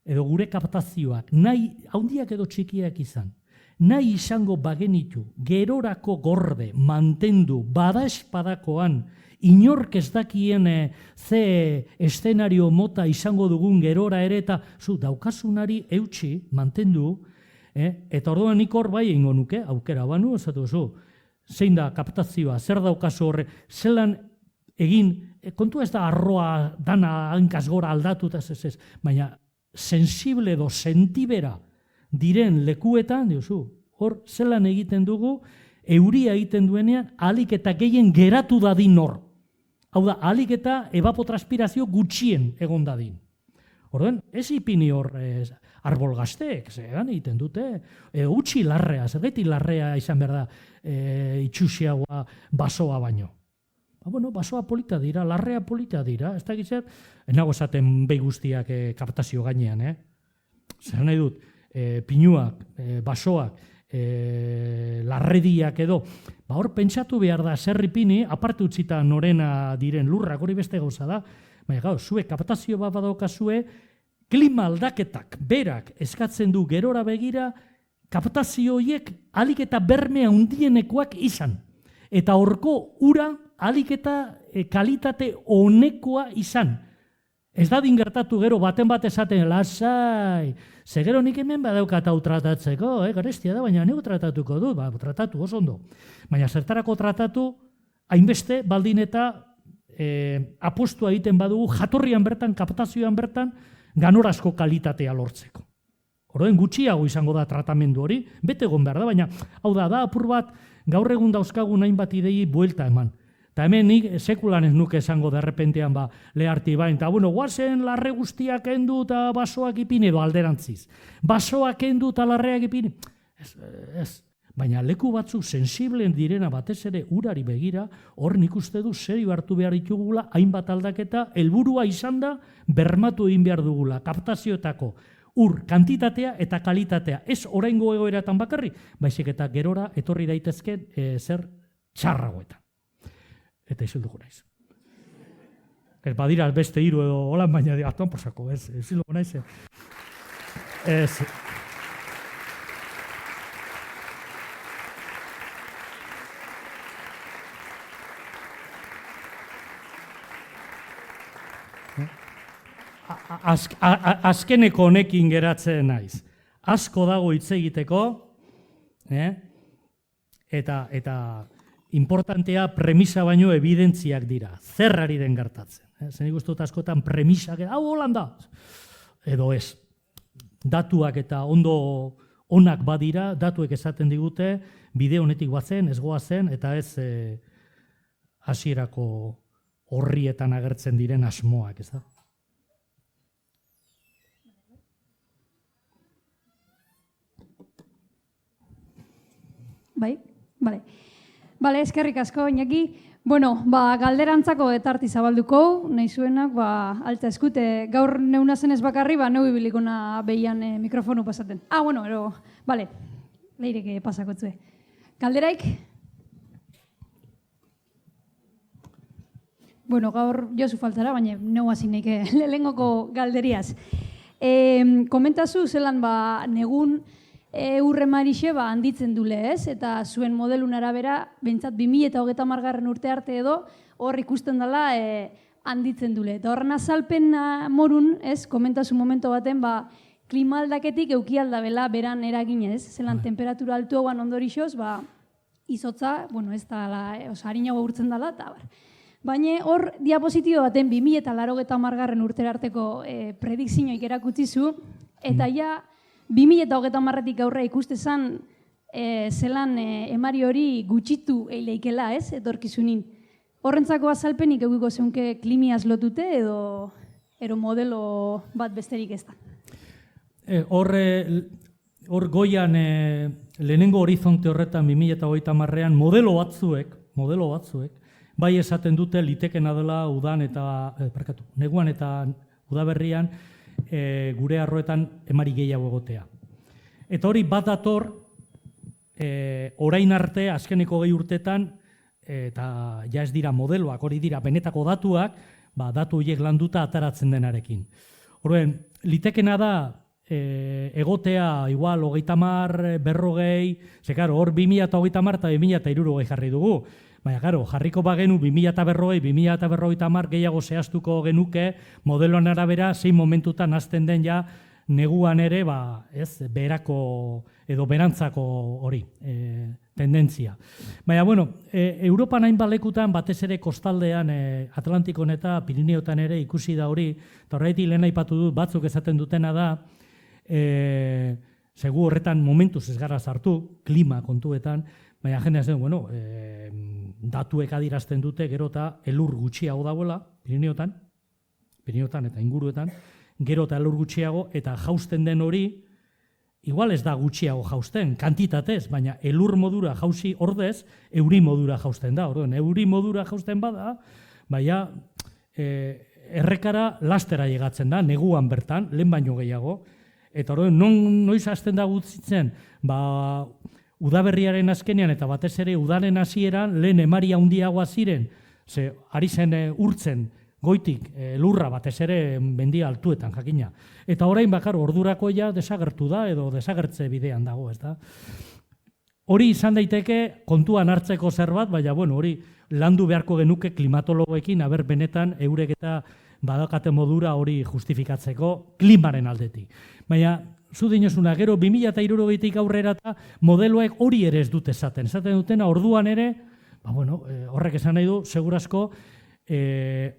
edo gure kaptazioak, nahi handiak edo txikiak izan, nahi izango bagenitu, gerorako gorde, mantendu, badaespadakoan, inork ez dakien ze eszenario mota izango dugun gerora ere, eta daukasunari eutxi, mantendu, eta orduan nik hor bai egingo nuke, aukera banu, esatu zein da kaptazioa, zer daukazu horre, zelan egin, kontua ez da arroa dana hankaz gora aldatu, baina sensible edo sentibera diren lekuetan, hor zelan egiten dugu, euria egiten duenean, ahalik eta gehien geratu dadin hor. Hau da, ahalik eta evapotranspirazio gutxien egon dadin. Orduan, ez ipini hor arbol gazteek, zegan egiten dute, utxi larrea, zergaiti larrea izan behar da itxusiagoa basoa baino. Basoa polita dira, larrea polita dira, ez da gizet, nago esaten behi guztiak kaptazio gainean, zer nahi dut, pinuak, basoak, larrediak edo, hor pentsatu behar da zerripini, aparte utzita norena diren lurrak, hori beste gauza da, baina zuek kaptazio bat badaukazue, klima aldaketak berak eskatzen du gerora begira, kaptazio horiek ahalik eta bermea handienekoak izan. Eta horko ura ahalik eta kalitate honekoa izan. Ez da dingertatu gero baten bat esaten, lasai, ze gero nik hemen badaukat hau tratatzeko, garestia da, baina nego tratatuko du, tratatu oso ondo. Baina zertarako tratatu, hainbeste baldin eta apostua egiten badugu, jatorrian bertan, kaptazioan bertan, ganorazko kalitatea lortzeko. Orduan gutxiago izango da tratamendu hori, bete egon behar da, baina hau da apur bat gaur egun dauzkagun hainbat idei buelta eman. Eta hemen nik sekulan ez nuke esango derrepentean leharti bain, eta guazen larre guztiak endu eta basoak ipini edo alderantziz. Basoak endu eta larreak ipini. Ez. Baina leku batzuk sensibleen direna batez ere urari begira, hor nik uste du serio hartu behar ditugula, hainbat aldaketa, helburua izan da, bermatu egin behar dugula, kaptazioetako ur kantitatea eta kalitatea. Ez oraingo egoeratan bakarri, baizik eta gerora etorri daitezken zer txarragoetan. Eta isilduko naiz. Ez badira beste hiru edo holan, baina atuan posako, ez isilduko naiz. Ez. Azkeneko honekin geratzen naiz. Asko dago hitz egiteko, eta importantea premisa baino evidentziak dira. Zer ari den gertatzen. Zer nik uste dut askotan premisak, hau holan da, edo ez. Datuak eta ondo onak badira, datuek esaten digute, bide honetik batzen, ez goazen, eta ez hasierako horrietan agertzen diren asmoak, ez da? Bai, bale. Bale, eskerrik asko, Iñaki. Bueno, galderantzako etarti zabalduko, nahi zuenak, altza eskute, gaur neuna zenez bakarri, neu ibilikona behian mikrofonu pasaten. Bueno, ero, bale, leireke pasakotzue. Galderaik? Bueno, gaur Josu faltara, baina neu hazinik lehengoko galderiaz. Komentazu zelan negun urre marixe handitzen dule, ez? Eta zuen modelun arabera, bentsat 2030 urte arte edo, hor ikusten dela handitzen dule. Eta horren azalpen morun, ez? Komentazu momento baten, klima aldaketik eukialda bela beran eraginez, zelan temperatura altu hauan ondorixoz, izotza, bueno, ez da, harinago urtzen dela, eta bar. Baina hor diapositibo baten 2080 urtera arteko predikzioik erakutzizu, eta ja 2030tik aurre ikuste zan zelan emari hori gutxitu eileikela, ez, etorkizunin. Horrentzako azalpenik eguiko zeunke klimiaz lotute edo modelo bat besterik ez da. Hor goian lehenengo horizonte horretan 2030an modelo batzuek, bai esaten dute litekena dela neguan eta udaberrian gure arroetan emari gehiago egotea. Eta hori bat dator, orain arte, azkeneko 2 urtetan, eta ja ez dira modeloak, hori dira benetako datuak, datu horiek landuta ataratzen denarekin. Horren, litekena da, egotea, igual, 30, 40, hor 2030 eta 2060 jarri dugu. Baina, jarriko bagenu 2040, 2050 gehiago zehaztuko genuke, modeloan arabera, zein momentutan hasten den ja neguan ere, beherako edo berantzako hori, tendentzia. Baina, Europan hainbat lekutan, batez ere kostaldean, Atlantikon eta Pirineotan ere ikusi da hori, eta horretik lehen aipatu dut, batzuk esaten dutena da, segu horretan momentuz ez gara sartu, klima kontuetan, baina jendea zen, datuek adirazten dute gero eta elur gutxiago dagoela, Pirineotan eta inguruetan, gero eta elur gutxiago, eta jausten den hori, igual ez da gutxiago jausten, kantitatez, baina elur modura jauzi ordez, euri modura jausten da. Euri modura jausten bada, baina errekara lastera llegatzen da, neguan bertan, lehen baino gehiago, eta noiz hasten da gutzitzen, udaberriaren azkenean eta batez ere udaren hasieran lehen emari handiagoa ziren, ari zen urtzen goitik lurra batez ere mendia altuetan jakina. Eta orain ordurako ja desagertu da edo desagertze bidean dago, ez da. Hori izan daiteke kontuan hartzeko zerbait, baina hori landu beharko genuke klimatologoekin, benetan eurek eta badakate modura hori justifikatzeko klimaren aldetik. Baina zu dinozuna, gero 2060tik aurrera eta modeloek hori ere ez dute esaten. Esaten dutena, orduan ere, horrek esan nahi du, segurazko,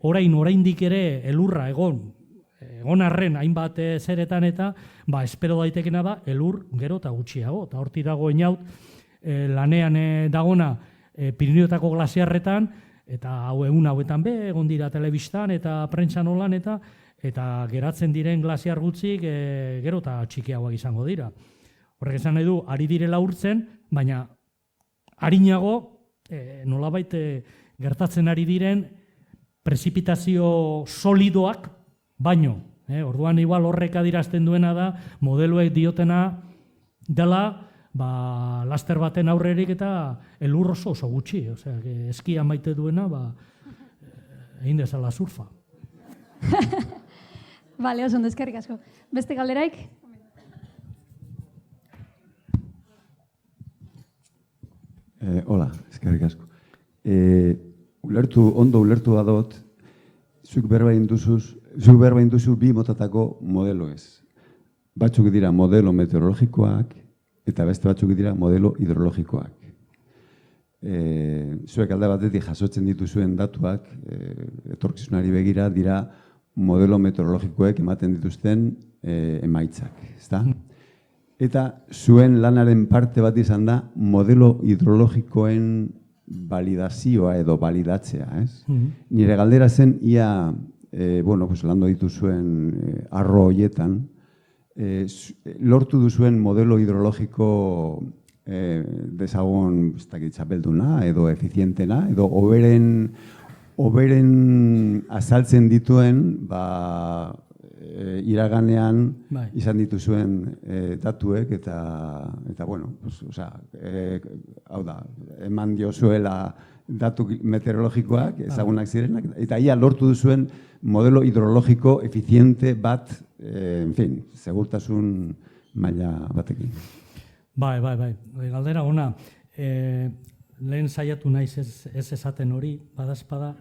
oraindik ere elurra egon arren hainbat zeretan eta, espero daitekena da, elur gero eta gutxiago. Eta horti dago inaut, lanean dagona Pirineotako glasiarretan, eta egun hauetan egon dira telebistan eta prentsan holan eta geratzen diren glasiar gutxik gero eta txikiagoak izango dira. Horrek esan nahi du, ari direla urtzen, baina arinago nolabait gertatzen ari diren prezipitazio solidoak baino Orduan igual horrek adierazten duena da, modeloek diotena dela, laster baten aurrerik eta elur oso gutxi. Osea, eskia maite duena, egin dezala surfa. Bale, oso ondo, eskerrik asko. Beste galderaik? Hola, eskerrik asko. Ondo ulertu badot, zuk berba induzu bi motatako modelo ez. Batzuk dira modelo meteorologikoak eta beste batzuk dira modelo hidrologikoak. Zuek alde batetik jasotzen dituzuen datuak, etorkizunari begira dira modelo meteorologikoek ematen dituzten emaitzak, ezta? Eta zuen lanaren parte bat izan da modelo hidrologikoen validazioa edo validatzea, ez? Nire galdera zen ia, landu dituzuen arro horietan, lortu duzuen modelo hidrologiko dezagun, ez dakit txapelduna, edo efizientena, edo oberen azaltzen dituen, iraganean izan dituzuen datuek eta hau da, eman diozuela datu meteorologikoak, ezagunak zirenak, eta ia lortu duzuen modelo hidrologiko efiziente bat, segurtasun maila batekin. Bai, galdera ona. Lehen saiatu naiz ez esaten hori, badazpada,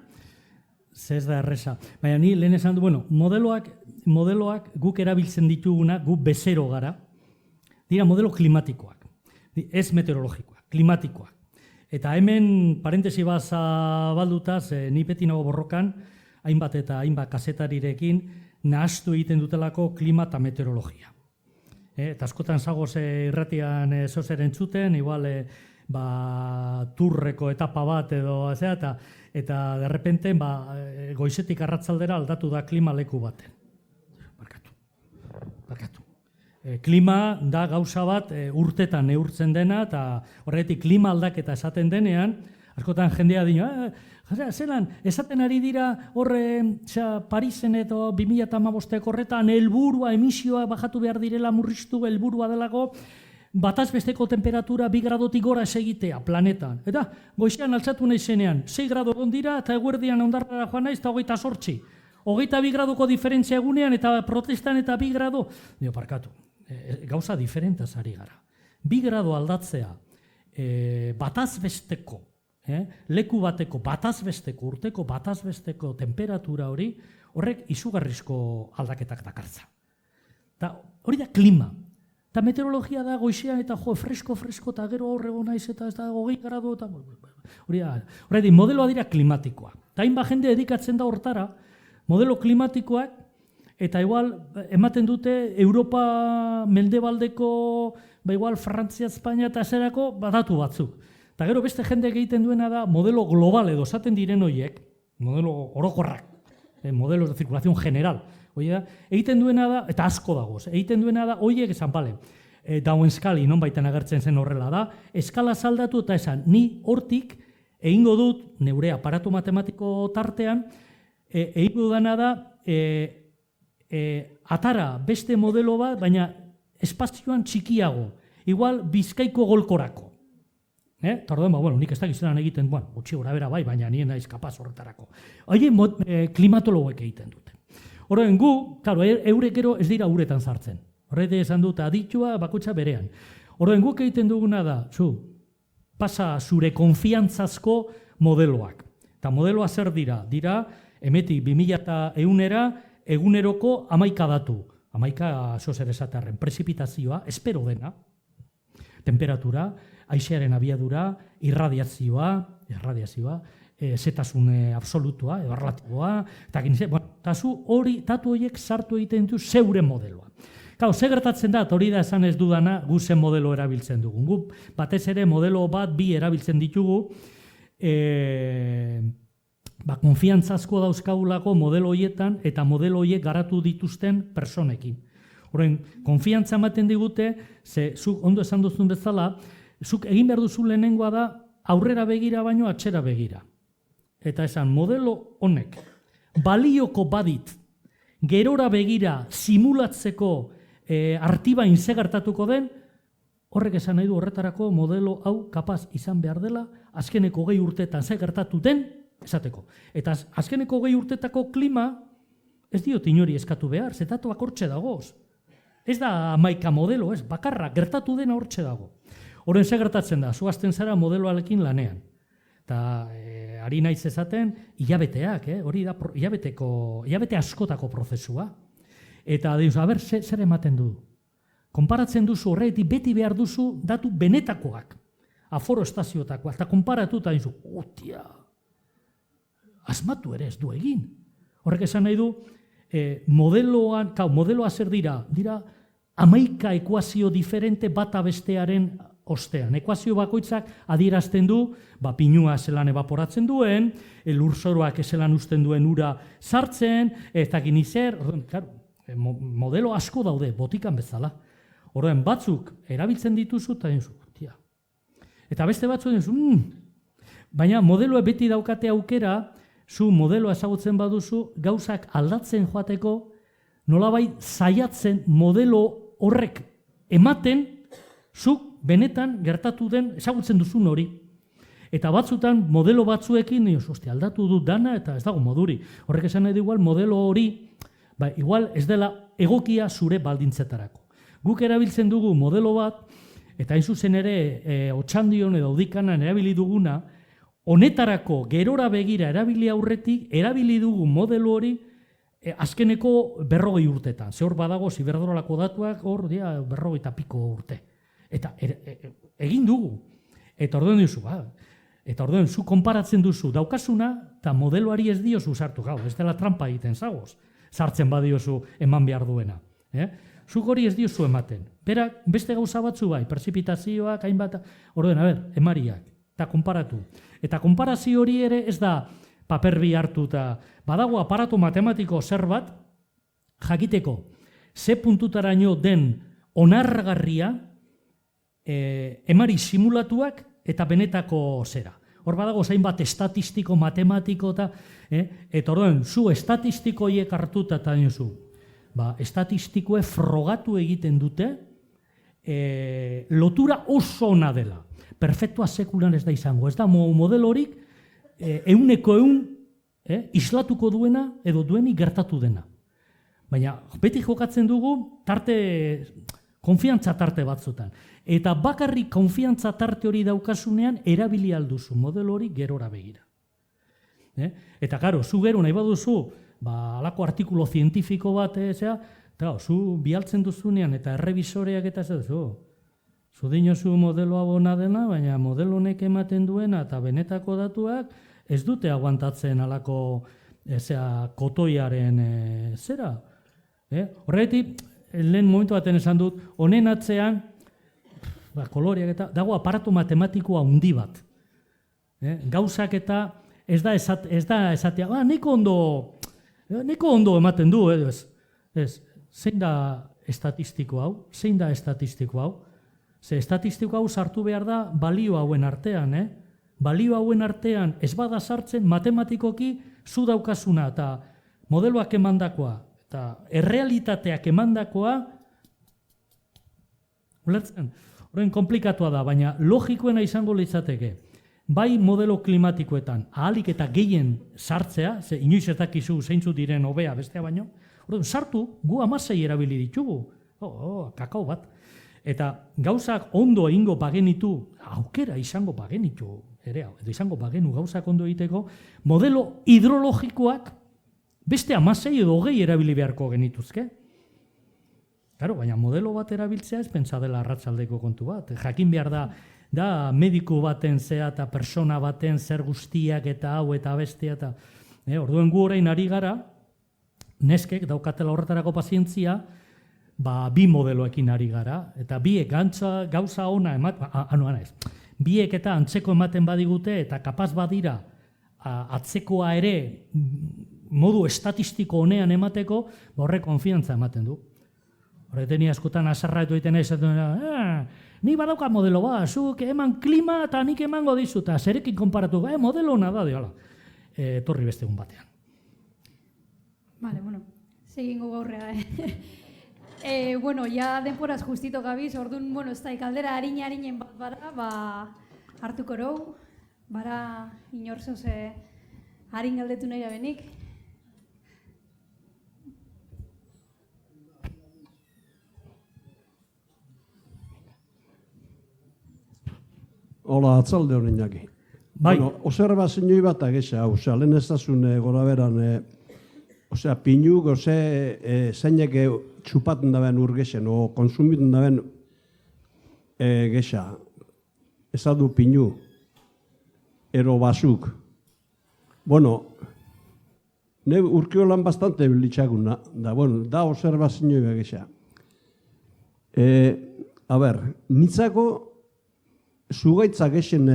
ez da erresa. Baina ni lehen esan du, modeloak guk erabiltzen dituguna, guk bezero gara, dira modelo klimatikoak, ez meteorologikoak, klimatikoak. Eta hemen, parentesi bat zabaldutaz, ni beti nago borrokan, hainbat eta hainbat kazetarirekin, nahastu egiten dutelako klima eta meteorologia. Eta askotan zagoz irratian zozer entzuten, igual turreko etapa bat edo, eta derrepente goizetik arratzaldera aldatu da klima leku baten. Barkatu. Klima da gauza bat urtetan neurtzen dena, eta horretik klima aldaketa esaten denean, askotan jendea dino, zelan, esaten ari dira horre Parisen edo 2015 horretan helburua emisioa bajatu behar direla murriztu helburua delako, bataz besteko temperatura 2 gradotik gora esegitea planetan. Eta goizean altzatu nahi zenean, 6 grado egon dira eta eguerdian ondarrara joan naiz eta 28. 22 gradoko diferentzia egunean eta protestan eta 2 grado. Parkatu, gauza diferentaz ari gara. 2 grado aldatzea bataz besteko, leku bateko bataz besteko, urteko bataz besteko temperatura hori, horrek izugarrizko aldaketak dakartza. Hori da klima. Eta meteorologia da goizean eta fresko eta gero horrego naiz eta ez da 20 grado eta hori modeloa dira klimatikoa. Eta hainbat jende dedikatzen da hortara, modelo klimatikoak eta igual ematen dute Europa mendebaldeko, igual Frantzia, Espainia eta zerako datu batzuk. Eta gero beste jende egiten duena da modelo global edo esaten diren horiek, modelo orokorrak, modelos de circulación general, egiten duena da, eta asko dagoz, egiten duena da, horiek esan, dauen skali, non baiten agertzen zen horrela da, eskala zaldatu eta esan, ni hortik egingo dut, neure aparatu matematiko tartean, egingo dana da, atara beste modelo bat, baina espazioan txikiago, igual Bizkaiko golkorako. Eta orduan, nik ez da gizenan egiten, gutxi gora bera bai, baina nien naiz kapaz horretarako. Hori klimatologoek egiten dute. Horren gu, eurek gero ez dira uretan sartzen. Horretik esan dut aditua bakutsa berean. Horren guk egiten duguna da, pasa zure konfiantzazko modeloak. Eta modeloa zer dira? Dira, emetik 2100era eguneroko 11 datu. 11 zozer esatarren, prezipitazioa, espero dena, temperatura, haizearen abiadura, irradiazioa, zetasun absolutua, edo relatiboa, eta zu hori, datu horiek sartu egiten du zeure modeloa. Ze gertatzen da, hori da esan ez dudana, gu zen modelo erabiltzen dugu. Gu batez ere modelo bat bi erabiltzen ditugu, konfiantzazko dauzkagulako modelo horietan eta modelo horiek garatu dituzten personekin. Horren, konfiantza ematen digute, zuk ondo esan duzun bezala, zuk egin behar duzu lehenengoa da aurrera begira baino atzera begira. Eta esan, modelo honek balioko badit gerora begira simulatzeko artibain ze gertatuko den, horrek esan nahi du horretarako modelo hau kapaz izan behar dela, azkeneko 20 urteetan ze gertatu den, esateko. Eta azkeneko 20 urtetako klima, ez diot inori eskatu behar, zetatuak hortxe dagoz. Ez da 11 modelo, ez, bakarra, gertatu dena hortxe dago. Horren ze gertatzen da, zuazten zara modeloalekin lanean. Eta ari naiz esaten, hilabeteak, hori da, hilabete askotako prozesua. Eta dius, a ber, zer ematen du? Konparatzen duzu horretik, beti behar duzu datu benetakoak, aforo estaziotakoak, eta konparatu eta dizu, otia, asmatu ere ez du egin. Horrek esan nahi du, modeloa zer dira? Dira 11 ekuazio diferente bata bestearen ostean. Ekuazio bakoitzak adierazten du, pinua zelan evaporatzen duen, lurzoroak zelan uzten duen ura sartzen, eta gini zer, modelo asko daude, botikan bezala. Horren batzuk erabiltzen dituzu, eta dizu, eta beste batzu dizu, baina modeloa beti daukate aukera, zu modeloa ezagutzen baduzu, gauzak aldatzen joateko, nolabait saiatzen modelo horrek ematen, zuk benetan gertatu den ezagutzen duzun hori. Eta batzutan modelo batzuekin, aldatu du dana eta ez dago moduri. Horrek esan nahi du igual modelo hori, igual ez dela egokia zure baldintzetarako. Guk erabiltzen dugu modelo bat, eta hain zuzen ere Otxandion edo Udikanan erabili duguna, honetarako gerora begira erabili aurretik, erabili dugu modelo hori azkeneko 40 urtetan. Ze hor badago Iberdrolako datuak, hor 40 eta piko urte. Eta egin dugu. Eta orduen duzu, eta orduen zu konparatzen duzu daukasuna, eta modeloari ez diozu sartu, ez dela trampa egiten zagoz, sartzen badiozu eman behar duena. Zuk hori ez diozu ematen. Berak, beste gauza batzu bai, prezipitazioak, hainbat, orduen, emariak, eta konparatu. Eta konparazio hori ere ez da paper bi hartu eta badago aparato matematiko zer bat, jakiteko, ze puntutaraino den onargarria, emari simulatuak eta benetako zera. Hor badago zainbat estatistiko, matematiko eta orduan, zu estatistikoiek hartuta eta diozu, estatistikoe frogatu egiten dute, lotura oso ona dela. Perfektua sekulan ez da izango. Ez da modelo horik, 100% islatuko duena edo duenik gertatu dena. Baina, beti jokatzen dugu, konfiantza tarte batzutan. Eta bakarrik konfiantza tarte hori daukasunean erabili alduzu modelo hori gerora begira. Eta karo, zu gero nahi baduzu, alako artikulo zientifiko bat, zu bialtzen duzunean eta errebisoreak eta zu dinozu modeloa bona dena, baina modelo honek ematen duena eta benetako datuak ez dute aguantatzen alako kotoiaren zera. Horretik, lehen momentu baten esan dut, honen atzean, koloreak eta, dago aparato matematikoa handi bat. Gauzak eta ez da esatea, neko ondo ematen du, zein da estatistiko hau? Zein da estatistiko hau? Ze estatistiko hau sartu behar da balio hauen artean, balio hauen artean ez bada sartzen matematikoki zu daukasuna eta modeloak emandakoa eta errealitateak emandakoa, ulertzen? Horren komplikatua da, baina logikoena izango litzateke. Bai modelo klimatikoetan ahalik eta gehien sartzea, ze inoiz ez dakizu zeintzu diren hobea bestea baino, sartu, gu 16 erabili ditugu, kakao bat. Eta gauzak ondo egingo bagenitu, aukera izango bagenitu, edo izango bagenu gauzak ondo egiteko, modelo hidrologikoak beste 16 edo 20 erabili beharko genituzke. Claro, baina modelo bat erabiltzea ez pentsa dela arratsaldeko kontu bat. Jakin behar da mediku baten zea eta persona baten zer guztiak eta hau eta bestea eta orduen gu orain ari gara, neskek daukatela horretarako pazientzia, bi modeloekin ari gara, eta biek gauza ona biek eta antzeko ematen badigute eta kapaz badira atzekoa ere modu estatistiko honean emateko, horrek konfiantza ematen du. Horreten ni askotan azarratu egiten ez, ni badauka modelo bat, zuk eman klima eta nik emango dizu, eta zerekin konparatu, modelo hona da, torri beste egun batean. Vale, bueno, Segingo gaurrea, Bueno, ja denporaz justito gabiz, orduan, bueno, ez da, kaldera harinen bat bara, hartuko rou, bara inorzoz harin galdetu nahi benik. Hola, atzalde honen jaki. Bai. Bueno, observazioi bat agesa, osea, lehen ez dazun gora beran, osea, pinu, zeinek txupaten daben urgexen, o konsumiten daben gesa. Ez du pinu, ero basuk. Bueno, ne urkiolan bastante bilitxaguna, da observazioi bat gesa. A ber, nitzako zugaitzak esen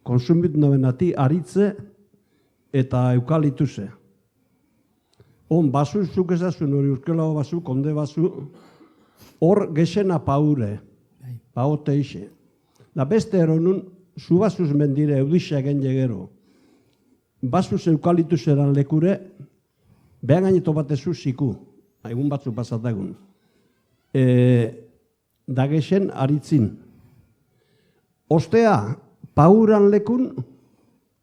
konsumitu nabenati aritze eta eukaliptuse. Basu, zuk ezazun hori urkelago basu, konde basu, hor gesena paure, paote ixe. Da beste eronun, zu basuz mendire eudixea genge gero. Basuz eukaliptuseran lekure, behan gaineto batezu ziku, egun batzu pasatagun. Da gesen aritzin. Ostea, pauran lekun,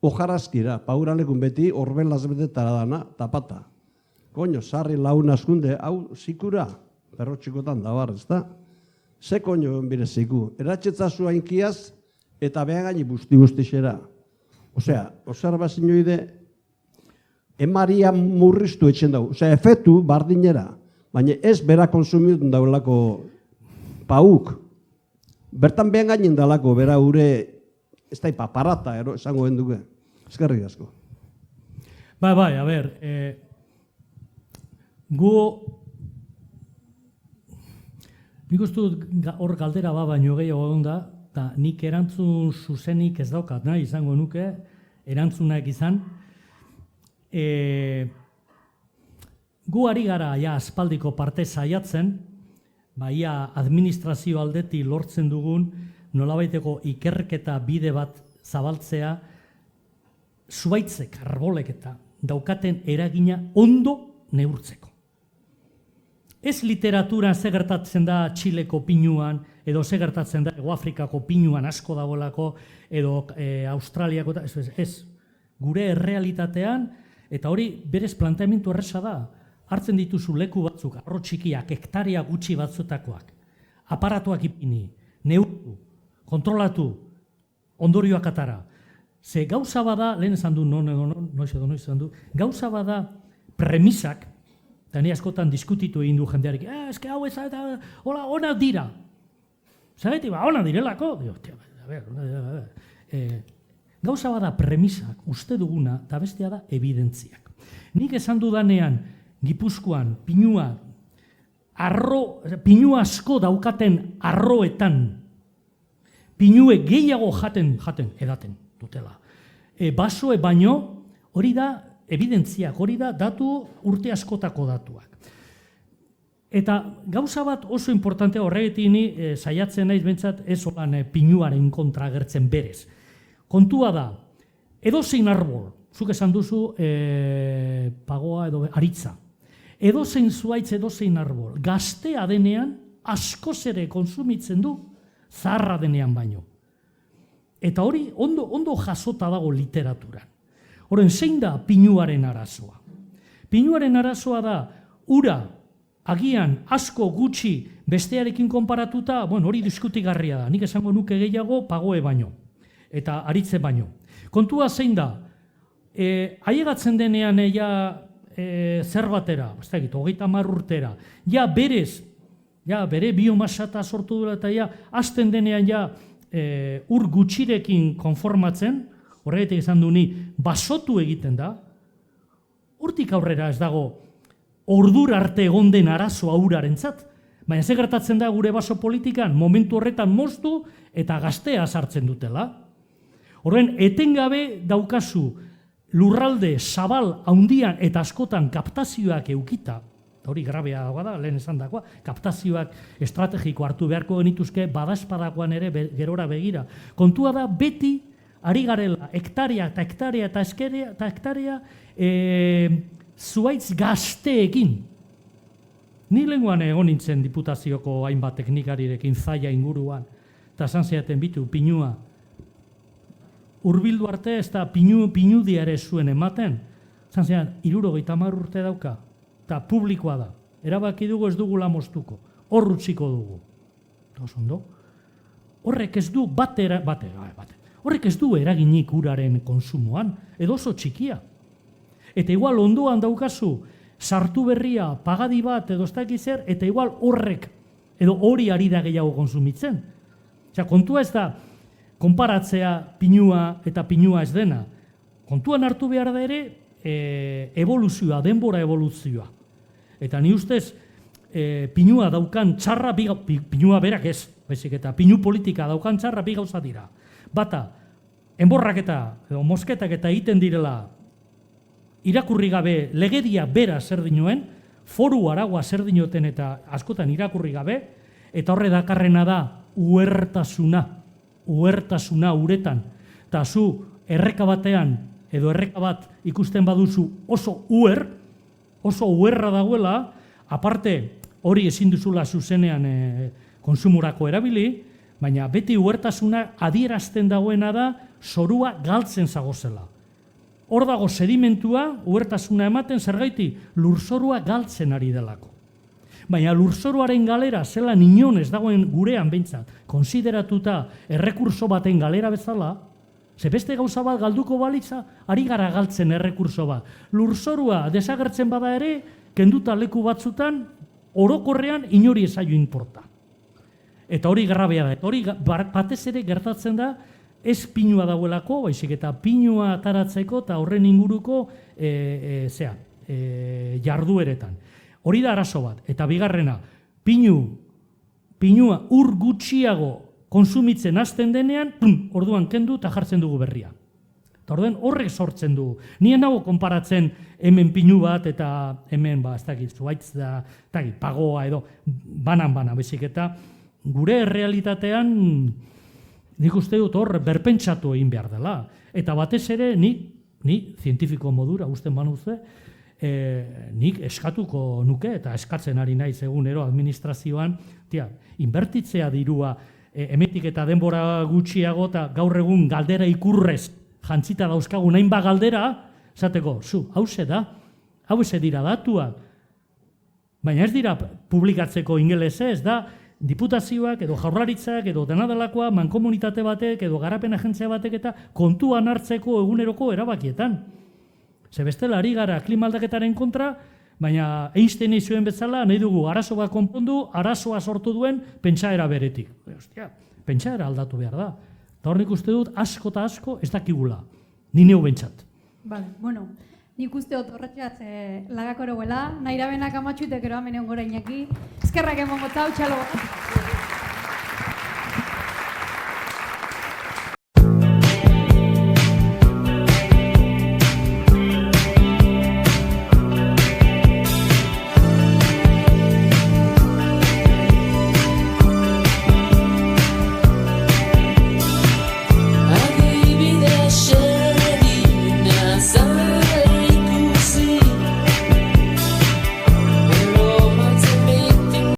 ojarazkira, pauran lekun beti, horbelaz betetara dana, tapata. Koño, sarri laun askunde, hau zikura, perrotxikotan da bar, ez da? Ze koño bire ziku, eratxetzazu hainkiaz, eta behan gaini busti-bustixera. Osea, observazioide, emaria murriztu etxen dago, osea, efetu bardinera, baina ez bera konsumitun daulako pauk. Bertan behan gainin dalako, bera ure, ez da paparata, esango benduke. Eskerrik asko. Bai, a ber, nik uste dut hor galdera baino gehiago egon da, eta nik erantzun zuzenik ez daukat, nahi izango nuke, erantzunak izan. Gu ari gara ja aspaldiko parte saiatzen, ia administrazio aldeti lortzen dugun nolabaiteko ikerketa bide bat zabaltzea, zuaitzek, arbolek eta daukaten eragina ondo neurtzeko. Ez literaturan ze gertatzen da Txileko pinuan, edo ze gertatzen da Egoafrikako pinuan asko dagoelako, edo Australiako, ez. Gure errealitatean, eta hori berez planteamendu erresa da, hartzen dituzu leku batzuk, arro txikiak, hektaria gutxi batzutakoak, aparatuak ipini, neurtu, kontrolatu, ondorioak atara. Ze gauza bada, lehen esan du, noiz esan du, gauza bada premisak, eta ni askotan diskutitu egin du jendearik, eske hau ez, hola, ona dira. Zageti, ona direlako. Gauza bada premisak, uste duguna, eta bestea da evidentziak. Nik esan dudanean, Gipuzkoan, pinua asko daukaten arroetan, pinue gehiago edaten dutela. Basoe baino, hori da evidentziak, hori da datu urte askotako datuak. Eta gauza bat oso importante horregetik ni saiatzen naiz bentsat ez olan pinuaren kontra agertzen berez. Kontua da, edozein arbol, zuk esan duzu pagoa edo aritza, edozein zuaitz, edozein arbol, gaztea denean askoz ere konsumitzen du zaharra denean baino. Eta hori ondo jasota dago literaturan. Horren, zein da pinuaren arazoa? Pinuaren arazoa da, ura, agian, asko gutxi bestearekin konparatuta, hori diskutigarria da, nik esango nuke gehiago pagoe baino, eta aritze baino. Kontua zein da, ailegatzen denean zer batera, ez da egit, 30 urtera, bere biomasata sortu dela eta hasten denean ur gutxirekin konformatzen, horregatik izan du ni, basotu egiten da, hortik aurrera ez dago ordur arte egon den arazoa urarentzat, baina ze gertatzen da gure baso politikan, momentu horretan moztu eta gaztea sartzen dutela. Horren, etengabe daukazu lurralde zabal handian eta askotan kaptazioak eukita, hori grabea da, lehen esan dagoa, kaptazioak estrategiko hartu beharko genituzke badazpadakoan ere gerora begira. Kontua da, beti ari garela hektaria eta hektaria zuaitz gazteekin Ni lenguan egon nintzen diputazioko hainbat teknikarirekin zaila inguruan, eta esan zeaten bitu, pinua. Hurbildu arte ez da pinudia ere zuen ematen, esan zean, 70 urte dauka, eta publikoa da. Erabaki dugu ez dugula moztuko, hor utziko dugu. Eta oso ondo. Horrek ez du horrek ez du eraginik uraren konsumoan, edo oso txikia. Eta igual ondoan daukazu, sartu berria, pagadi bat edo ez dakit zer, eta igual horrek, edo hori ari da gehiago konsumitzen. Osea, kontua ez da, konparatzea pinua eta pinua ez dena. Kontuan hartu behar da ere, evoluzioa, denbora evoluzioa. Eta ni ustez, pinua daukan txarra, pinua berak ez, baizik eta pinu politika daukan txarra bi gauza dira. Bata, enborraketa edo mosketak eta egiten direla irakurri gabe legedia bera zer dinoen, foru araua zer dinoten eta askotan irakurri gabe, eta horre dakarrena da uhertasuna uretan. Eta zu erreka batean edo erreka bat ikusten baduzu oso uherra dagoela, aparte hori ezin duzula zuzenean konsumorako erabili, baina beti uhertasuna adierazten dagoena da zorua galtzen zagozela. Hor dago sedimentua, uhertasuna ematen zergaiti lurzorua galtzen ari delako. Baina lurzoruaren galera zela inon ez dagoen gurean behintzat, konsideratuta errekurso baten galera bezala, ze beste gauza bat galduko balitza, ari gara galtzen errekurso bat. Lurzorua desagertzen bada ere, kenduta leku batzutan, orokorrean inori ezaio inporta. Eta hori grabea da, eta hori batez ere gertatzen da, ez pinua dauelako, baizik eta pinua ataratzeko eta horren inguruko jardueretan. Hori da arazo bat. Eta bigarrena, pinua ur gutxiago konsumitzen hasten denean, orduan kendu eta jartzen dugu berria. Eta orduan horrek sortzen dugu. Nien nago konparatzen hemen pinu bat eta hemen, ez dakit, zuaitz da, pagoa edo, banan, bezik eta gure realitatean nik uste dut hor berpentsatu egin behar dela. Eta batez ere, ni zientifiko modura usten banuze, nik eskatuko nuke, eta eskatzen ari naiz egunero administrazioan, inbertitzea dirua, emetik eta denbora gutxiago, eta gaur egun galdera ikurrez jantzita dauzkagun hainbat galdera, esateko, hauze da, hauze dira datuak, baina ez dira publikatzeko ingelesez, da diputazioak edo jaurlaritzak edo denadalakoa mankomunitate batek edo garapen agentzia batek eta kontuan hartzeko eguneroko erabakietan. Ze bestela ari gara klimaldaketaren kontra, baina Einstein zuen bezala nahi dugu arazo bat konpondu, arazoa sortu duen pentsaera beretik. Ostia, pentsaera aldatu behar da. Eta hor nik uste dut asko eta asko ez dakigula, ni neu bentsat. Bale, bueno, nik uste dut horretxat lagako eroguela, nahi rabenak amatxutek eroa meneon gora inaki, eskerrak emongo txau, txalo.